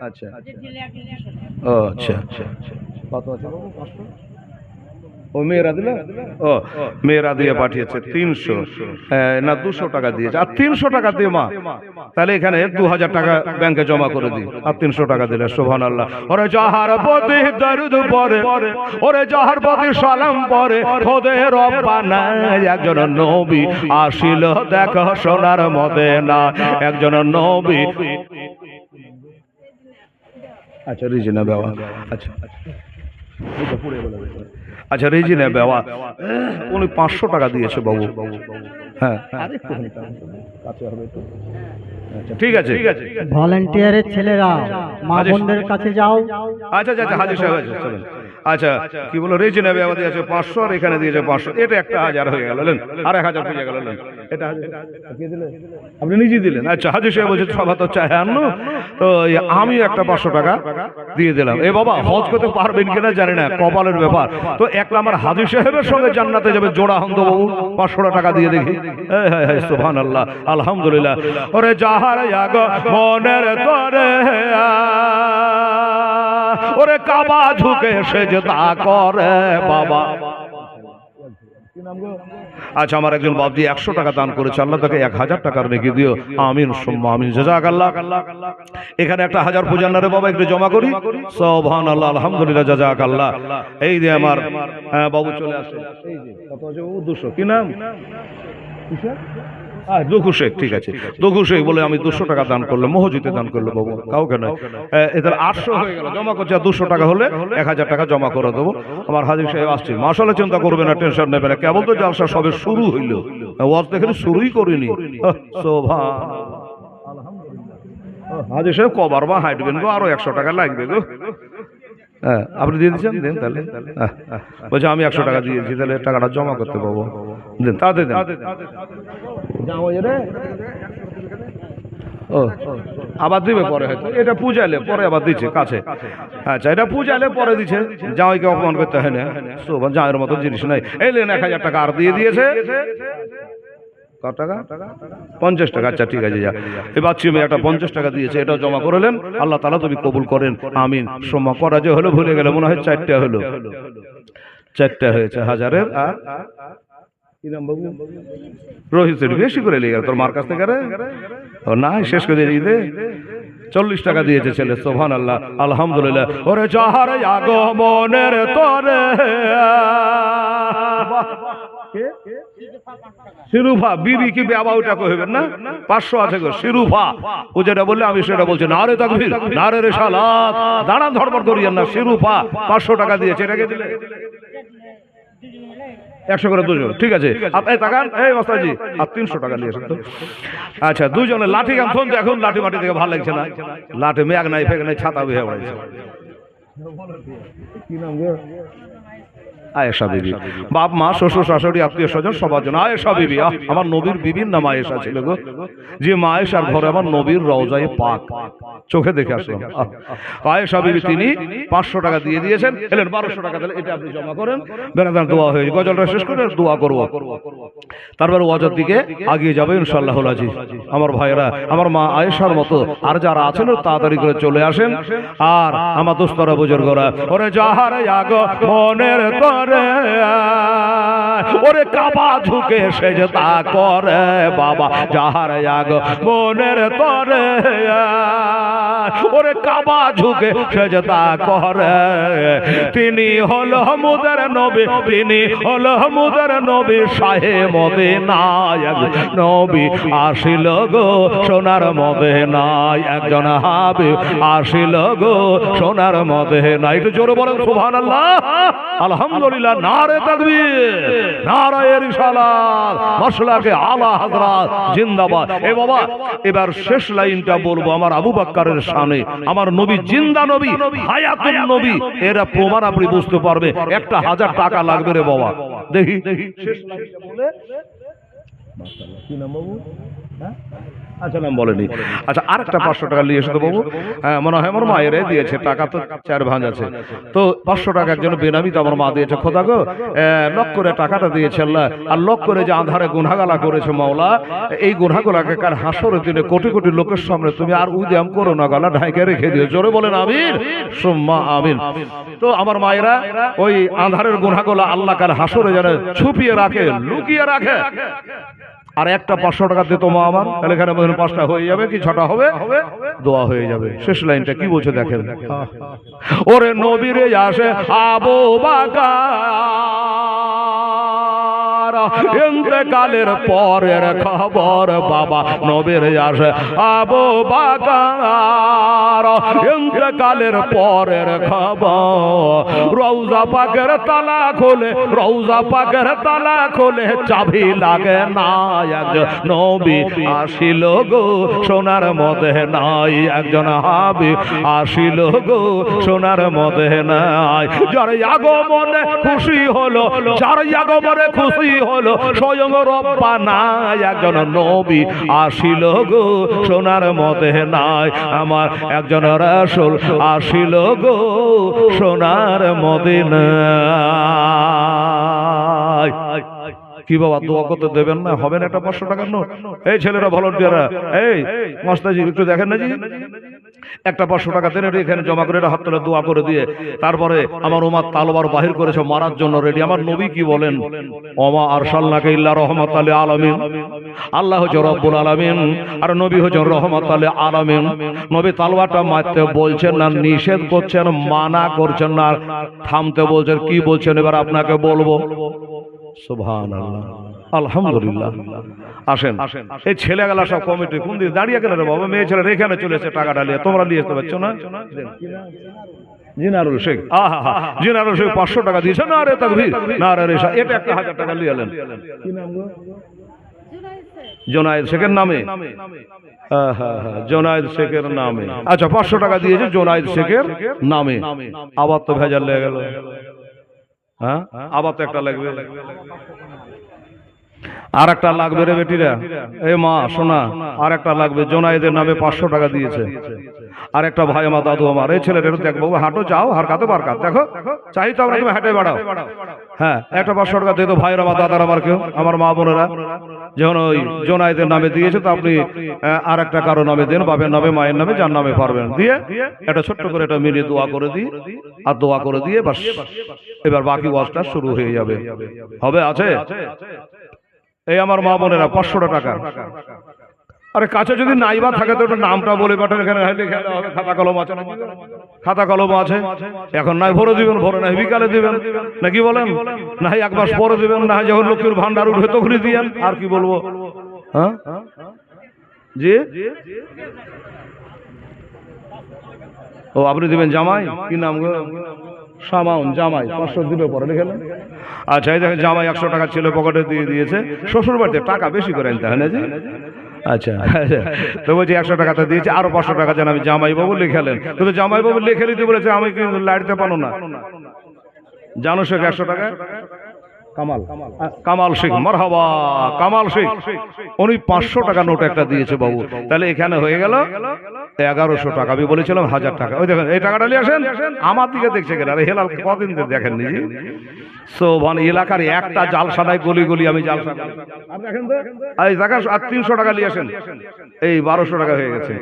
আচ্ছা, ও আচ্ছা, কত আছে বাবু? 500। ও মেয়েরা দিল, ও মেয়েরা দিয়ে পাঠিয়েছে 300 না 200 টাকা দিয়েছে। আর 300 টাকা দিয়ে মা, তাহলে এখানে 2000 টাকা ব্যাংকে জমা করে দিই, আর 300 টাকা দিলে। সুবহানাল্লাহ। ওরে যাহার প্রতি দরুদ পড়ে, ওরে যাহার প্রতি সালাম পড়ে, খোদে রব্বানা, একজন নবী আসিল দেখো সোনার মদিনা, একজন নবী। আচ্ছা, রিজিনা বাবা, আচ্ছা এটা পুরো বলে। আচ্ছা, রেজিনা বাবা উনি 500 টাকা দিয়েছে বাবু। হ্যাঁ আরেকটুখানি কাছে হবে একটু। আচ্ছা ঠিক আছে ভলান্টিয়ারের ছেলেরা মা বোনদের কাছে যাও। আচ্ছা আচ্ছা আচ্ছা, হাজির সাহেব আছে চলেন। আচ্ছা কি বলো রেজি নেবে আমাদের আছে 500 আর এখানে দিয়েছে 500, এটা একটা 1000 হয়ে গেল, নেন আর 1000 হয়ে গেল, নেন এটা কে দিলেন? আপনি নিজে দিলেন। আচ্ছা হাজির সাহেব বলছে সভা তো চায় আনো, তো আমি একটা 500 টাকা দিয়ে দিলাম। এ বাবা হজ করতে পারবেন কিনা জানি না, কপালের ব্যাপার। তো এক আমার হাজির সাহেবের সঙ্গে জান্নাতে যাবে জোড়া হন্দ বাবু, 500 টাকা দিয়ে দেখি। সুবহানাল্লাহ আলহামদুলিল্লাহ। ওরে যাহার আগো মনের তরে ওরে কাবা ঝুঁকে সেজদা করে বাবা। আচ্ছা আমার একজন বাবজি 100 টাকা দান করেছে, আল্লাহ তাকে 1000 টাকার নেকি দিও, আমিন সুম্মা আমিন জাযাকাল্লাহ। এখানে একটা 1000 পূজান্নারে বাবা একটু জমা করি। সুবহানাল্লাহ আলহামদুলিল্লাহ জাযাকাল্লাহ। এই যে আমার বাবু চলে আসে, এই যে কত আছে ও 200, কি নাম? দুখু শেখ, ঠিক আছে দুখু শেখ বলে আমি 200 টাকা দান করলাম, মসজিদে দান করলো বাবু, কাউকে নয়। এদের 800 হয়ে গেল, জমা করছে 200 টাকা হলে 1000 টাকা জমা করে দেবো। আমার হাজির সাহেব আসছে, মাশাআল্লাহ চিন্তা করবে না, টেনশন নেবে না, কেবল তো জালসা সবে শুরু হইল, ওয়াজ দেখে শুরুই করিনি। হাজির সাহেব কবার বা হাঁটবেন গো, আরো 100 টাকা লাগবে গো। হ্যাঁ আপনি দিয়ে দিচ্ছেন, দেন তাহলে। বলছে আমি 100 টাকা দিয়েছি, তাহলে টাকাটা জমা করতে পাবো, দেন তাড়াতাড়ি দেন। ও আবার দিবে পরে, হয়তো এটা পূজাইলে পরে আবার দিচ্ছে কাছে। আচ্ছা এটা পূজাইলে পরে দিচ্ছে, জামাইকে অপমান করতে হয় না, জামাইয়ের মতো জিনিস নাই। এই লেন 1000 টাকা আর দিয়ে দিয়েছে। কত টাকা? 50 টাকা। আচ্ছা ঠিক আছে, যা এই বাচ্চি মেয়ে একটা 50 টাকা দিয়েছে, এটাও জমা করলেন। আল্লাহ তাআলা তুমি কবুল করেন, আমিন। সোমা করা যে হলো ভুলে গেলে, মনে হয় 4টা হলো, 4টা হয়েছে হাজারের। আর কি নাম বাবু? রোহিত, বেশি করে লিখে তোর মার কাছ থেকে না শেষ করে দিয়ে দে। 40 টাকা দিয়েছে ছেলে, সুবহানাল্লাহ আলহামদুলিল্লাহ। ওরে যাহার আগমনের তরে শিরুফা বিবি কি বাবাউটা কইবেন না, 500 আছে গো শিরুফা। ও যেটা বললে আমি সেটা বলছি, নারে তাকবীর নারে রিসালাত, দাঁড়ান ধরপড় করিয়েন না। শিরুফা 500 টাকা দিয়েছে, এটাকে দিলে 100 করে দুজন, ঠিক আছে। আপনি তাকান, এই মাস্টারজি আর 300 টাকা নিয়ে আসেন তো। আচ্ছা দুজনে লাঠি গান ফোন, এখন লাঠি মাটি থেকে ভালো লাগছে না, লাঠি মেঘ নাই ফেক নাই, ছাতা বেয়ে পড়েছে। কি নাম গো? আয়েশা বিবি। বাপ মা শ্বশুর শাশুড়ি আত্মীয় স্বজন সবার জন্য আয়েশা বিবি। আমার নবীর বিবির নাম আয়েশা ছিল গো, যে মা আয়েশার ঘরে আমার নবীর রওজায়ে পাক চোখে দেখে আসলাম। আয়েশা বিবি তিনি 500 টাকা দিয়ে দিয়েছেন, এলেন 1200 টাকা দিলেন, এটা আপনি জমা করেন, বেনাদান দোয়া হয়ে গজলটা শেষ করে দোয়া করব, তারপর ওয়াজের দিকে আগিয়ে যাবে ইনশাআল্লাহ আজি। আমার ভাইরা আমার মা আয়েশার মতো আর যারা আছেন তাড়াতাড়ি করে চলে আসেন। আর আমার দোস্তরা বুজুর্গরা, ওরে যাহার আগমনের তরে ওরে কাবা ঝুঁকে সেজদা করে বাবা, যাহার আগমনের তরে ওরে কাবা ঝুঁকে সেজদা করে, তিনি হলো মুদের নবী, তিনি হলো মুদের নবী, শাহে মদিনায় নবী আসিল গো সোনার মদিনায়, একজন হাবিব আসিল গো সোনার মদিনায়। একটু জোরে বলেন সুবহানাল্লাহ আলহামদুলিল্লাহ, নারে তাকবীর নারায়ে রিসালাত, মাসলাকে আলা হযরত জিন্দাবাদ। এ বাবা এবার শেষ লাইনটা বলবো আমার আবু বকরের সামনে, আমার নবী জিন্দা নবী, হায়াতুন নবী, এরা প্রমাণ আপনি বুঝতে পারবে। 1000 টাকা লাগবে রে বাবা, দেখি শেষ লাইনটা বলে। মাশাআল্লাহ, কি নাম বাবু? আচ্ছা নাম বলেনি। আচ্ছা আরেকটা 500 টাকা নিয়ে এসে তো বাবু, হ্যাঁ মনে হয় আমার মায়ের দিয়েছে, টাকা তো 4 ভাঁজ আছে, তো 500 টাকা একজন বেনামি তো আমার মা দিয়েছে। খোদা গো লক করে টাকাটা দিয়েছে আল্লাহ, আর লক করে যে আধারে গুনাহগালা করেছে মাওলা, এই গুনাহগুলাকে কার হাসরের দিনে কোটি কোটি লোকের সামনে তুমি আর উদ্যম করো না, গলা ঢাইকে রেখে দিও। জোরে বলেন আমিন সুম্মা আমিন। তো আমার মায়েরা ওই আধারের গুনাহগুলা আল্লাহ কার হাসরে যেন ছুপিয়ে রাখে, লুকিয়ে রাখে। আর একটা 500 টাকা দিত মা আমার, তাহলে এখানে 5টা হয়ে যাবে কি 6টা হবে, দোয়া হয়ে যাবে। শেষ লাইনটা কি বলছে দেখেন, ওরে নবীরে আসে আবু বকর ইন্তেকালের পরের খবর বাবা নবীর আসে আবু বকর ইন্তেকালের পরের খবর রওজা পাকের তালা খোলে রওজা পাকের তালা খোলে চাবি লাগে না একজন নবী আসিল গো সোনার মদিনায় একজন হাবিব আসিল গো সোনার মদিনায় যার আগমনে খুশি হলো যার আগমনে খুশি হলো স্বয়ং রব্বানা একজন নবী আসিল গো সোনার মদিনায় আমার একজন রাসূল আসিল গো সোনার মদিনায় কি বাবা দোয়া করতে দেবেন না হবে না একটা 500 টাকার নোট এই ছেলেরা ভলান্টিয়াররা এই মাস্টারজি একটু দেখেন না জি একটা 500 টাকা দেন এখানে জমা করে হাত তুলে দোয়া করে দিয়ে তারপরে আমার উম্মাত তালবার বাহির করেছে মারার জন্য রেডি আমার নবী কি বলেন ওমা আরসালনাকা ইল্লা রাহমাতাল লিল আলামিন আল্লাহ হচ্ছে রব্বুল আলামিন আর নবী হচ্ছেন রাহমাতাল লিল আলামিন নবী তালবারটা মারতে বলছেন না নিষেধ করছেন মানা করছেন না থামতে বলছেন কি বলছেন এবার আপনাকে বলবো সুবহানাল্লাহ আলহামদুলিল্লাহ আসেন এই ছেলেগুলা সব কমিটি কোন দিকে দাঁড়িয়ে গেল রে বাবা মেয়ে ছেলেরা এখানে চলে এসে টাকা ঢালিয়ে তোমরা নিয়ে আসতে পারছো না জিনারুল শেখ আহা জিনারুল শেখ 500 টাকা দিয়েছে না রে তাকবীর না রে রেশা এটা 1000 টাকা নিয়ে এলেন কি নাম গো জোনায়েদ শেখের নামে জোনায়েদ শেখের নামে আচ্ছা 500 টাকা দিয়েছে জোনায়েদ শেখের নামে আবার তো ভেজাল লেগে গেল হ্যাঁ আবার তো একটা লাগবে আর একটা লাগবে রে বেটিরা এ মা শোনা আর একটা লাগবে জোনায়েদের নামে 500 টাকা দিয়েছে আর একটা ভাই আমার দাদু আমার এই ছেলেটা দেখবো হাঁটো যাও হারকাতে বারকাত দেখো চাই তো আমরা তুমি হাঁটে বাড়াও হ্যাঁ একটা 500 টাকা দিয়ে তো ভাইয়ের আমার দাদার আমার কেউ আমার মা বোনেরা যখন ওই জোনায়েদের নামে দিয়েছে তো আপনি আর একটা কারো নামে দেন বাপের নামে মায়ের নামে যার নামে পারবেন দিয়ে এটা ছোট্ট করে এটা মিলিয়ে দোয়া করে দিই আর দোয়া করে দিয়ে বাস এবার বাকি ওয়াজটা শুরু হয়ে যাবে হবে আছে এই আমার মা বোনেরা 500 টাকা আরে কাছে যদি নাইবা থাকে তো একটা নামটা বলে পাঠান এখানে লেখা হবে খাতা কলম আছে খাতা কলম আছে এখন নাই ভরে দিবেন ভরে নাই বিকালে দিবেন নাকি বলেন না এক মাস পরে দিবেন না যখন লক্ষ্মীর ভান্ডার উঠে তখনই দিয়েন আর কি বলবো হ্যাঁ জি ও আপনি দিবেন জামাই কি নাম গো সামাউন জামাই 500 দিবে পরে লিখে নেন আচ্ছা এই দেখেন জামাই 100 টাকা ছেলে পকেটে দিয়ে দিয়েছে শ্বশুর বাড়িতে টাকা বেশি করে আনতে হয় না জি আচ্ছা তো বলছি 100 টাকাটা দিয়েছে আরো 500 টাকা যেন আমি জামাই বাবু লিখালেন কিন্তু জামাই বাবু লিখে নিতে বলেছে আমি কিন্তু লাইটতে পারো না জানো সে 100 টাকা কামাল কামাল শেখ মারহাবা কামাল শেখ উনি 500 টাকা নোট একটা দিয়েছে বাবু তাহলে এখানে হয়ে গেল 1100 টাকা আমি বলেছিলাম 1000 টাকা ওই দেখেন এই টাকাটা নিয়ে আসেন আমার দিকে দেখছে কেন আরে হেলাল কদিন দেখেন নিজে সোভান এলাকার একটা জালসানায় গলি গলি আমি জালসা আর দেখেন তো এই টাকা আর 300 টাকা নিয়ে আসেন এই 1200 টাকা হয়ে গেছে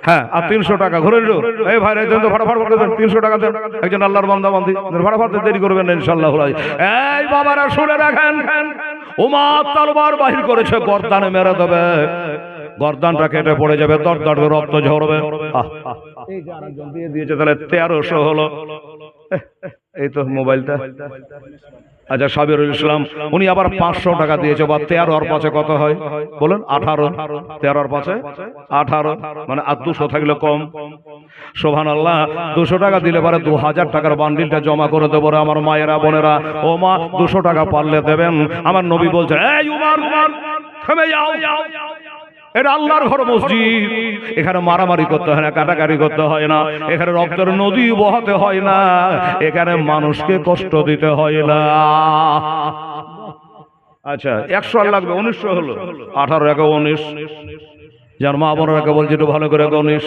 হ্যাঁ আর 300 টাকা ঘুরে নিল এই ভাই দেন তো ফটাফট করে দেন 300 টাকা দেন একজন আল্লাহর বান্দা বান্দি ফটাফট দেরি করবেন না ইনশাআল্লাহ এই বাবারা শুনে রাখেন উম্মাত তলবার বাহির করেছে গর্দানে মেরে দেবে গর্দানটা কেটে পড়ে যাবে দরদর রক্ত ঝরবে এই যে আরেকজন দিয়ে দিয়েছে তাহলে 1300 হলো এই তো মোবাইলটা আচ্ছা সাবিরুল ইসলাম উনি আবার 500 টাকা দিয়েছে বা 13 আর 5 কত হয় বলেন 18 13 আর 5 18 মানে আর 200 থাকলে কম সুবহানাল্লাহ 200 টাকা দিলে পরে 2000 টাকার বান্ডিলটা জমা করে দেব রে আমার মায়েরা বোনেরা ও মা 200 টাকা পারলে দেবেন আমার নবী বলছে এই উমর থেমে যাও এটা আল্লাহর ঘর মসজিদ এখানে মারামারি করতে হয় না কাটাকাটি করতে হয় না এখানে রক্তের নদী বহাতে হয় না এখানে মানুষকে কষ্ট দিতে হয় না আচ্ছা 100 আর লাগবে 1900 হলো 18 একে 19 যার মা বোনেরাকে বলছি একটু ভালো করে 19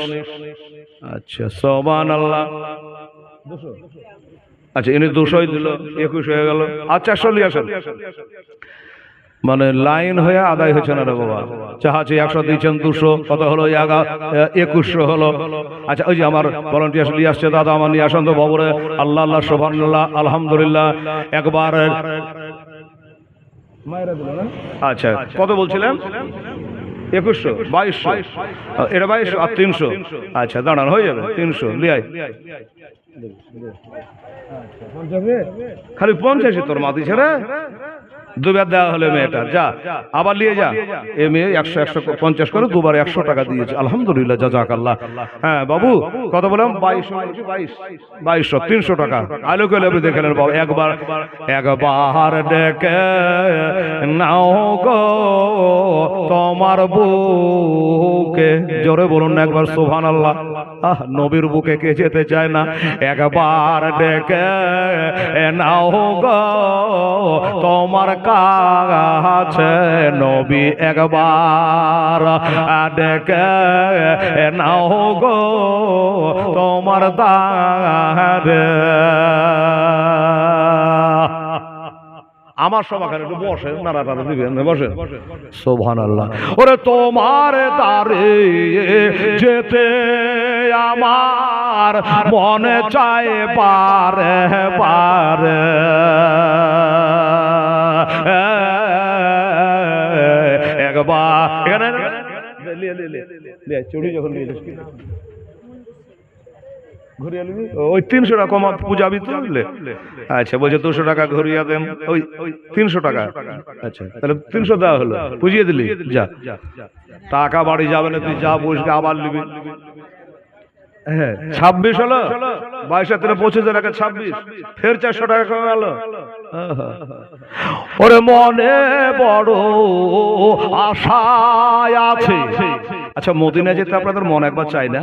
আচ্ছা সুবহানাল্লাহ 200 আচ্ছা ইনি 200 দিল 21 হয়ে গেল আচ্ছা চলি আসেন মানে লাইন হয়ে আদায় হচ্ছে না রে বাবা চাহাচি 100 দিয়েছেন 200 কত হলো 2100 হলো আচ্ছা ওই যে আমার ভলান্টিয়ার নিয়ে আসছে দাদা আমার নিয়ে আসেন তো বাবুরে আল্লাহ আল্লাহ সুবহানাল্লাহ আলহামদুলিল্লাহ একবার মায়েরা দিল না আচ্ছা কত বলছিলেন 2100 2200 এটা 2200 আর 300 আচ্ছা দাঁড়ান হয়ে যাবে 300 লিয়াই খালি 50 তোর মাতি ছেড়ে দুবার দেওয়া হলে মেয়েটা যা আবার নিয়ে যা এ মেয়ে 100 করে দুবার 100 টাকা দিয়েছে আলহামদুলিল্লাহ জাযাকাল্লাহ। হ্যাঁ বাবু কত বললাম 2200 300 টাকা আলো করে আপনি দেখে নেন বাবু একবার ডেকে নাও গো তোমার বুকে জোরে বলুন না একবার সুবহানাল্লাহ। নবীর বুকে কে যেতে চায় না একবার ডেকে নাও গো তোমার কাছে নবী একবার ডেকে নাও গো তোমার দারে আমার সবাখানে একটু বসে নাড়া টাড়া দিবেন বসে সুবহানাল্লাহ। ওরে তোমার দারে যেতে আমার মনে চায় পারে পারে একবার চুড়ি যখন ওই 300 টাকা কমা পূজাবি তো আচ্ছা বলছে 200 টাকা ঘুরিয়ে দেন ওই 300 টাকা আচ্ছা তাহলে 300 দেওয়া হলো বুঝিয়ে দিলি যা টাকা বাড়ি যাবে না তুই যা বসবে আবার নিবি। হ্যাঁ 26 হলো 22 থেকে 25 টাকা 26 ফের 400 টাকা কমে গেল। ওরে মনে বড় আশা আছে। আচ্ছা মদিনা যেতে আপনাদের মন একবার চাই না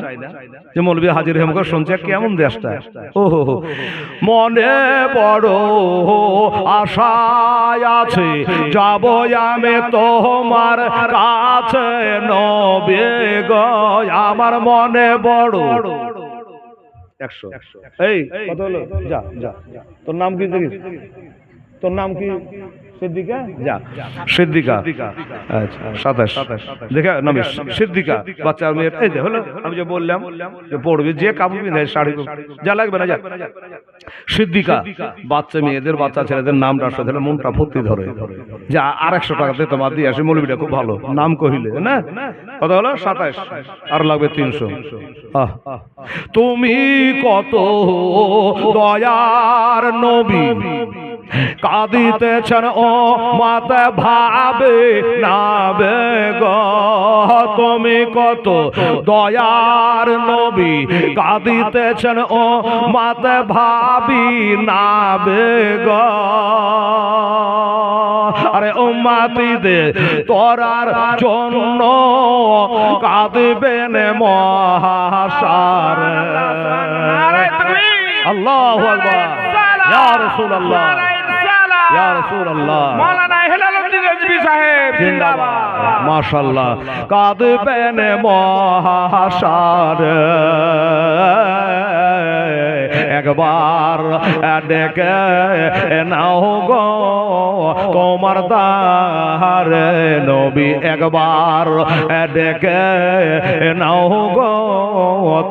যে মৌলভী হাজির হেমকর শুনছে কেমন দেশটা ও হো মনে বড় আশা আছে যাব আমি তোমার কাছে নবী গো আমার মনে বড় 100 এই কত হলো যা যা তোর নাম কি তোর নাম কি সিদ্দিকা যা সিদ্দিকা আচ্ছা 27 দেখে নামি সিদ্দিকা বাচ্চা মেয়ে এই যে হলো আমি যে বললাম যে পড়বি যে কাপড় পিঁধে শাড়ি যা লাগবে না যা সিদ্দিকা বাচ্চা মেয়েদের বাচ্চা ছেলেদের নামটা আসলে মনটা ফুর্তি ধরে যা আর 100 টাকাতে তোমার দিয়ে আসে মৌলবীটা খুব ভালো নাম কহিলে না কত হলো 27 আর লাগবে 300। তুমি কত দয়ার নবী কাঁদিতেছেন ও মাতা ভাবে নাবে গো তুমি কত দয়ার নবী কাঁদিতেছেন ও মাতা ভাবি নাবে গো আরে উম্মতিদের তোরার জন্য কাঁদিবেন মহাশারে আল্লাহু আকবার ইয়া রাসূলুল্লাহ ইয়া রাসূলুল্লাহ মাওলানা হেলালুদ্দিন রিজভী সাহেব জিন্দাবাদ মাশাআল্লাহ কাঁদবেন মহাশারে একবার ডেকে নাও গো তোমার দারে নবী একবার ডেকে নাও গো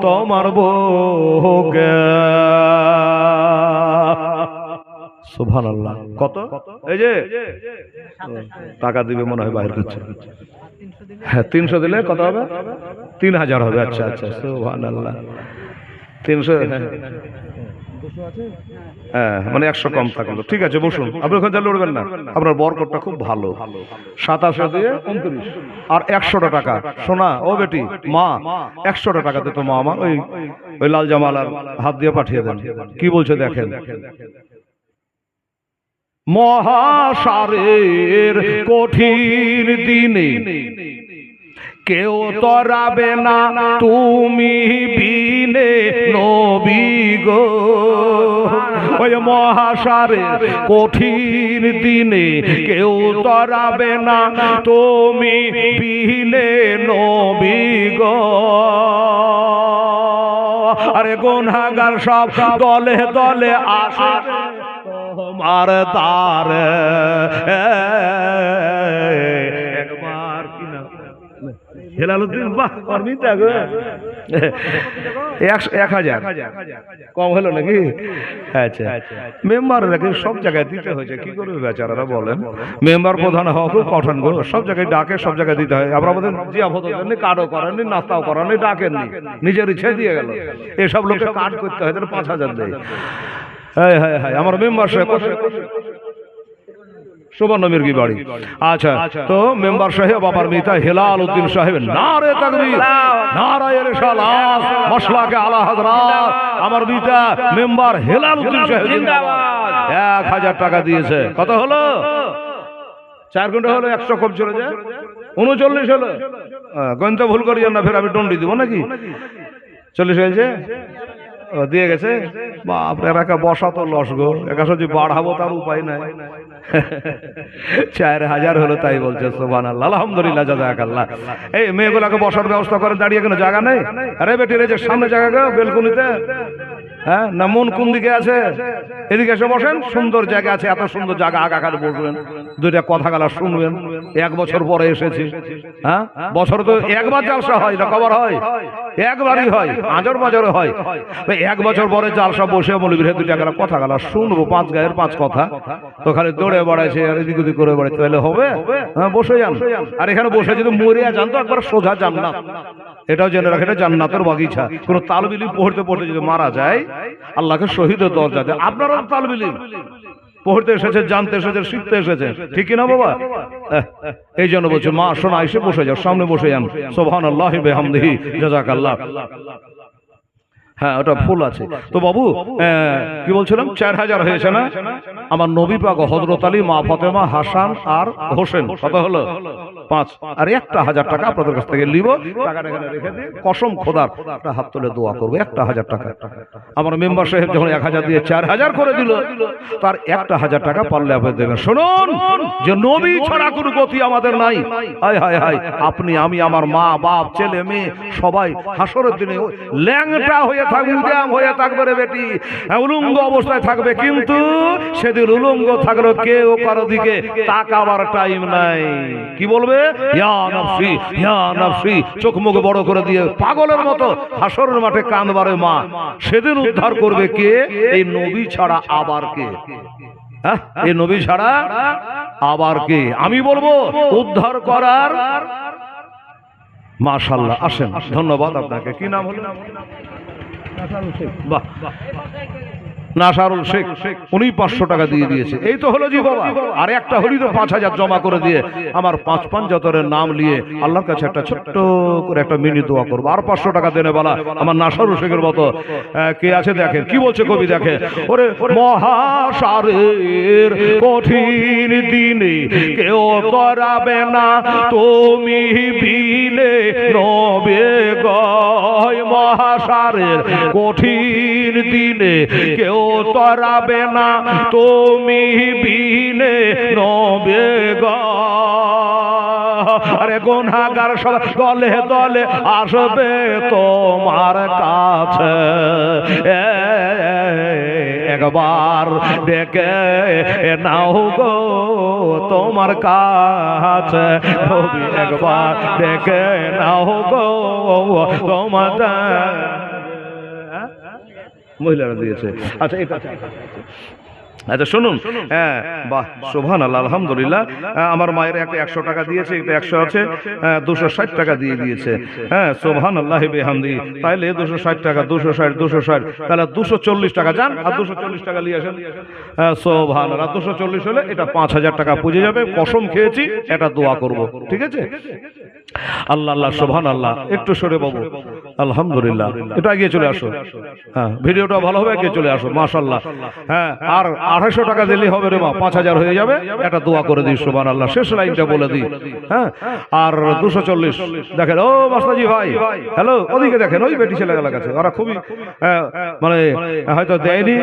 তোমার বুকে সুবহানাল্লাহ কত এই যে টাকা দিবে মনে হয় বাইরে করছে হ্যাঁ 300 দিলে কত হবে 3000 হবে আচ্ছা আচ্ছা সুবহানাল্লাহ 300 হ্যাঁ মানে 100 কম থাকলো ঠিক আছে বসুন আপনি ওখানে চালু উঠবেন না আপনার বরকতটা খুব ভালো 27 দিয়ে 29 আর 100 টাকা সোনা ও বেটি মা 100 টাকা দিতে মা আমার ওই লাল জামালার হাত দিয়ে পাঠিয়ে দেন কি বলছে দেখেন মহাশারের কঠিন দিনে কেউ তরাবে না তুমি বিনে নবী গো ওই মহাশারের কঠিন দিনে কেউ তরাবে না তুমি বিনে নবী গো আরে গুনাহগার সব দলে দলে আসে তোমার দারে একবার কি না হেলালুদ্দিন, বাহ, মিতা গো 1000 কম হলো নাকি? আচ্ছা, মেম্বার নাকি সব জায়গায় দিতে হয়েছে, কি করবে বেচারারা বলেন? মেম্বার প্রধান হওয়া খুব কঠিন গো, সব জায়গায় ডাকে, সব জায়গায় দিতে হয়। আমরা আমাদের জিয়াফত দেননি, কার্ডও করেননি, নাস্তাও করেননি, ডাকেননি, নিজের ইচ্ছে দিয়ে গেল। এসব লোককে কার্ড করতে হয়, 5000 দেয়। হ্যাঁ হ্যাঁ হ্যাঁ, আমার মেম্বার সাহেব সুবর্ণ মির্গি বাড়ি। আচ্ছা, তো মেম্বার সাহেব আমার মিতা হেলাল উদ্দিন সাহেব, নারে তাকবীর, নারায়ে রিসালাত, মাশলাকে আলা হযরত, আমার মিতা মেম্বার হেলাল উদ্দিন সাহেব জিন্দাবাদ। 1000 টাকা দিয়েছে। কত হলো? 4 ঘন্টা হলো, 100 কম চলে যায়, 39 হলো। গণিত ভুল করিয়েন না, ফের আমি দণ্ডি দিব নাকি? 40 হয়েছে, দিয়ে গেছে। বাপরে, একা বসা তো লস গো, একা যদি বাড়াবো তার উপায় নাই। 4000 হলো, তাই বলছে। সুবহানাল্লাহ, আলহামদুলিল্লাহ, জাযাকাল্লাহ। এই মেয়েগুলাকে বসার ব্যবস্থা করে, দাঁড়িয়ে কোনো জায়গা নেই? আরে বেটি রে, যে সামনে জায়গা গো, বেলকুনিতে। হ্যাঁ না, মন কোন দিকে আছে? এদিকে এসে বসেন, সুন্দর জায়গা আছে, এত সুন্দর জায়গা, আগাখানে বসবেন, দুইটা কথা গালা শুনবেন। 1 বছর পরে এসেছি। হ্যাঁ, বছর তো একবার জালসা হয় না, কবার হয়? একবারই হয়, আজর বাজারে হয়। 1 বছর পরে জালসা বসে মৌলবীর দুইটা গালা কথা গালা শুনবো, 5 গায়ের 5 কথা। তো খালি দৌড়ে বেড়াইছে আর এদিক ওদিক করে বেড়াইছে, তাহলে হবে? হ্যাঁ, বসে যান। আর এখানে বসে যদি মরিয়া যান তো একবার সোজা জান্নাত। এটাও জেনে রাখেন, এটা জান্নাতের বাগিচা। কোন তালবিলি পড়তে পড়তে যদি মারা যায়, আল্লাহকে শহীদের দরজা দেয়। আপনারা তালবিলি পড়তে এসেছে, জানতে এসেছে, শিখতে এসেছে, ঠিক কিনা বাবা? এই জন্য বলছে, মা শোনা, এসে বসে যাও, সামনে বসে যান। সুবহানাল্লাহি বিহামদিহি, জাযাকাল্লাহ। হ্যাঁ, ওটা ফুল আছে তো বাবু। কি বলছিলাম? 4000 হয়েছে না? আমার নবী পাক হযরত আলী, মা ফাতেমা, হাসান আর হোসেন, কত হলো? 5। আর 1000 টাকা আপনাদের কাছ থেকে নিব, টাকাটা এখানে রেখে দিয়ে কসম খোদার একটা হাত তুলে দোয়া করবো। 1000 টাকা আমার মেম্বার সাহেব যখন 1000 দিয়ে 4000 করে দিল, তার 1000 টাকা পারলে আপনি দেবেন। শুনুন, যে নবী ছাড়া কোনো গতি আমাদের নাই। হায় হায় হায়, আপনি, আমি, আমার মা বাপ, ছেলে মেয়ে সবাই হাসরের দিনে ল্যাংটা হয়ে থাকবে, উদ্যাম হয়ে থাকবে রে বেটি, উলঙ্গ অবস্থায় থাকবে। কিন্তু সেদিন উলঙ্গ থাকলেও কেউ কারো দিকে তাকাবার টাইম নাই। কি বলবে? ইয়া নফসি, ইয়া নফসি, চোখ মুখ বড় করে দিয়ে পাগলের মতো হাসরের মাঠে কাঁদবারে মা। সেদিন উদ্ধার করবে কে? এই নবী ছাড়া আবার কে? এই নবী ছাড়া আবার কে? আমি বলবো উদ্ধার করার। মাশাআল্লাহ, আসেন, ধন্যবাদ আপনাকে। কি নাম হলো? বাহ, নাসারুল শেখ, উনি 500 টাকা দিয়ে দিয়েছে। এই তো হলো জি বাবা। আর একটা হলি তো 5000 জমা করে দিয়ে আমার 5 পাঞ্জাতরের নাম নিয়ে আল্লাহর কাছে একটা ছোট্ট করে একটা মিনি দোয়া করবো। আর 500 টাকা দেনে বলা আমার নাসারুল শেখের মতো কে আছে দেখেন, কি বলছে কবি দেখে। ওরে মহাসারের কঠিন দিনে কেউ তরাবে না তুমি বিনে নবে গয়। মহাসারের কঠিন দিনে কেউ তরাবে না তুমি বিনে নবে গয়। আরে গুনাহগার সব দলে দলে আসবে তোমার কাছে, একবার ডেকে নাও গো তোমার কাছে। নবী একবার ডেকে নাও গো তোমার। মহিলারা দিয়েছে। আচ্ছা, এটা আচ্ছা শুনুন। হ্যাঁ, বাহ, সুবহানাল্লাহ, আলহামদুলিল্লাহ। আমার মায়ের একটা 100 টাকা দিয়েছে, এটা 100 আছে, 260 টাকা দিয়ে দিয়েছে। হ্যাঁ, সুবহানাল্লাহি বিহামদিহি। তাইলে 260 টাকা, 260, তাহলে 240 টাকা যান, আর 240 টাকা নিয়ে আসেন। সুবহানাল্লাহ, 240 হলে এটা 5000 টাকা পুজে যাবে। কসম খেয়েছি, এটা দোয়া করব, ঠিক আছে? আল্লাহ আল্লাহ, সুবহানাল্লাহ। একটু সরে বাবু, আলহামদুলিল্লাহ। এটা এগিয়ে চলে আসো। হ্যাঁ, ভিডিওটা ভালো হবে, এগিয়ে চলে আসো। মাশাআল্লাহ। হ্যাঁ, আর 250 টাকা দিলেই হবে রে মা, 5000 হয়ে যাবে। এটা দোয়া করে দিই, সুবহানাল্লাহ। শেষ লাইনটা বলে দিই। হ্যাঁ, আর 240 দেখেন। ও মাস্টারজি ভাই, হ্যালো, ওদিকে দেখেন, ওই বেটি ছেলেগুলোর কাছে ওরা খুবই মানে হয়তো দেয়নি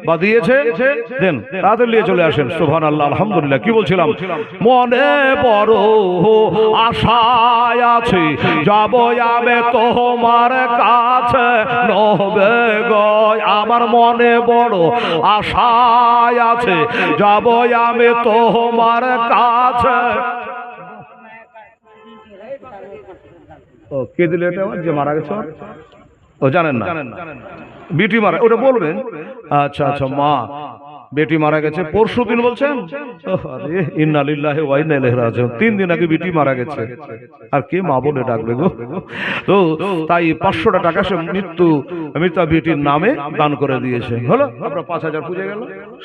বা দিয়েছে, দেন, তাদের নিয়ে চলে আসেন। সুবহানাল্লাহ, আলহামদুলিল্লাহ। কি বলছিলাম? মনে বড় আশায় আছি, যাব আমি তোমার কাছে নবে গয়। আমার মনে বড় আশায় আছে, যাব আমি তোমার কাছে। ও কে দিল এটা যে মারা গেছে ওর? ও জানেন না, বিটি মারা, ওটা বলবেন। আচ্ছা আচ্ছা, মা বেটি মারা গেছে পরশু দিন বলছেন? আরে ইন্না লিল্লাহি ওয়া ইন্না ইলাইহি রাজিউন, 3 দিন আগে বেটি মারা গেছে, আর কে মা বলে ডাকবে গো? তো তাই 500 টাকা সে মৃতা বেটির নামে দান করে দিয়েছে। হলো আমরা 5000 পুজো গেল,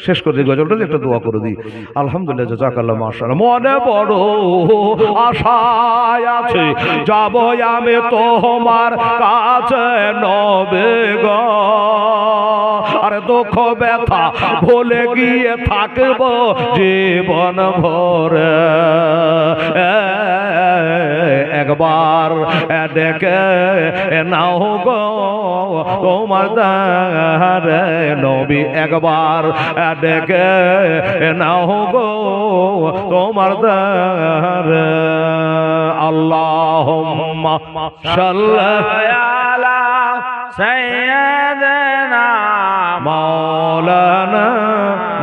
শেষ করে দিই গজলটা, একটা দোয়া করে দিই। আলহামদুলিল্লাহ, জাযাকাল্লাহ, মাশাআল্লাহ। মনে বড় আশা আছে, যাব আমি তোমার কাছে নবে গো, আরে দুঃখ ব্যথা ভুলে গিয়ে থাকব জীবন ভরে, একবার ডেকে নাও গো তোমার দ্বারে নবী, একবার ডেকে নাও গো তোমার দ্বারে। আল্লাহুম্মা সাল্লি আলা সাইয়্যিদিনা মাওলানা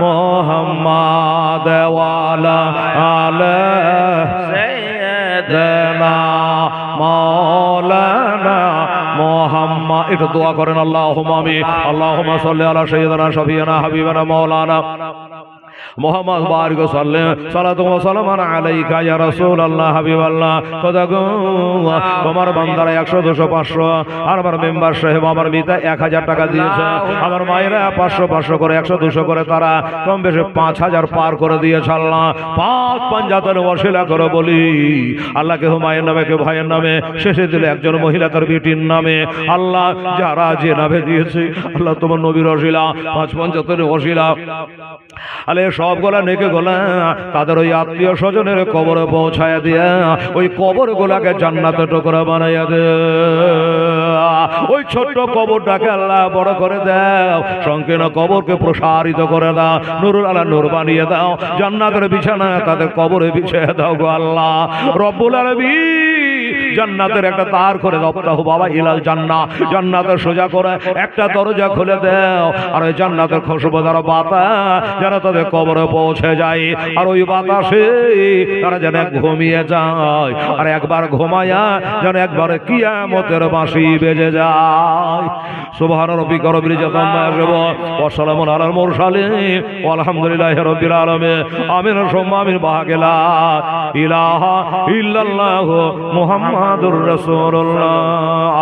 মুহাম্মাদ ওয়া আলা আলি সাইয়্যিদিনা মাওলানা মুহাম্মাদ। এটা দোয়া করেন, আল্লাহুম্মা আমিন। আল্লাহুম্মা সাল্লি আলা সাইয়্যিদিনা শাফিয়ানা হাবিবানা মাওলানা মোহাম্মদ বারিক সাল্লাম সালাতু ওয়া সালামান আলাইকা ইয়া রাসূলুল্লাহ হাবিবাল্লাহ। খোদা গো তোমার বান্দারা 100 200 500, আর আমার মেম্বার সাহেব আমার মিতা 1000 টাকা দিয়েছে, আমার মায়েরা 500 500 করে 100 200 করে তারা কম বেশি 5000 পার করে দিয়েছে। আল্লাহ পাক পাঞ্জাতের ওসিলা করে বলি, আল্লাহকে হুমায়ের নামে, কে ভাইয়ের নামে, শেষে দিলে একজন মহিলা তার বেটির নামে, আল্লাহ যারা যে নামে দিয়েছে আল্লাহ তোমার নবীর ওসিলা, পাঁচ পাঞ্জাতের ওসিলা, আলে সবগুলা নেকে গোলা তাদের ওই আত্মীয় স্বজনের কবরে পৌঁছায় দিয়া ওই কবর গুলাকে জান্নাতের টুকরা বানাইয়া দে, ওই ছোট্ট কবরটাকে আল্লাহ বড় করে দাও, সংকীর্ণ কবরকে প্রসারিত করে দাও, নুরুল আলা নূর বানিয়ে দাও, জান্নাতের বিছানা তাদের কবরে বিছিয়ে দাও গো আল্লাহ রব্বুল আলামিন। জান্নাতের একটা তার করে দাও বাবা, ইলাল জান্নাহ, জান্নাতের সোজা করে একটা দরজা খুলে দাও, আর ওই জান্নাতের খুশবুদার বাতাস যারা তাদের কবরে পৌঁছে যায়, আর ওই বাতাসে তারা যেন ঘুমিয়ে যায়, আর একবার ঘুমায়া যেন একবারে কিয়ামতের বাঁশি বেজে যায়। সুবহান রাব্বিকা রব্বিল ইজ্জাতি আম্মা ইয়াসিফুন ওয়া সালামুন আলাল মুরসালিন ওয়ালহামদুলিল্লাহি রাব্বিল আলামিন। আমিন সুম্মা আমিন। বাহাগিলা ইলাহা ইল্লাল্লাহু মুহাম্মাদুর রাসূলুল্লাহ।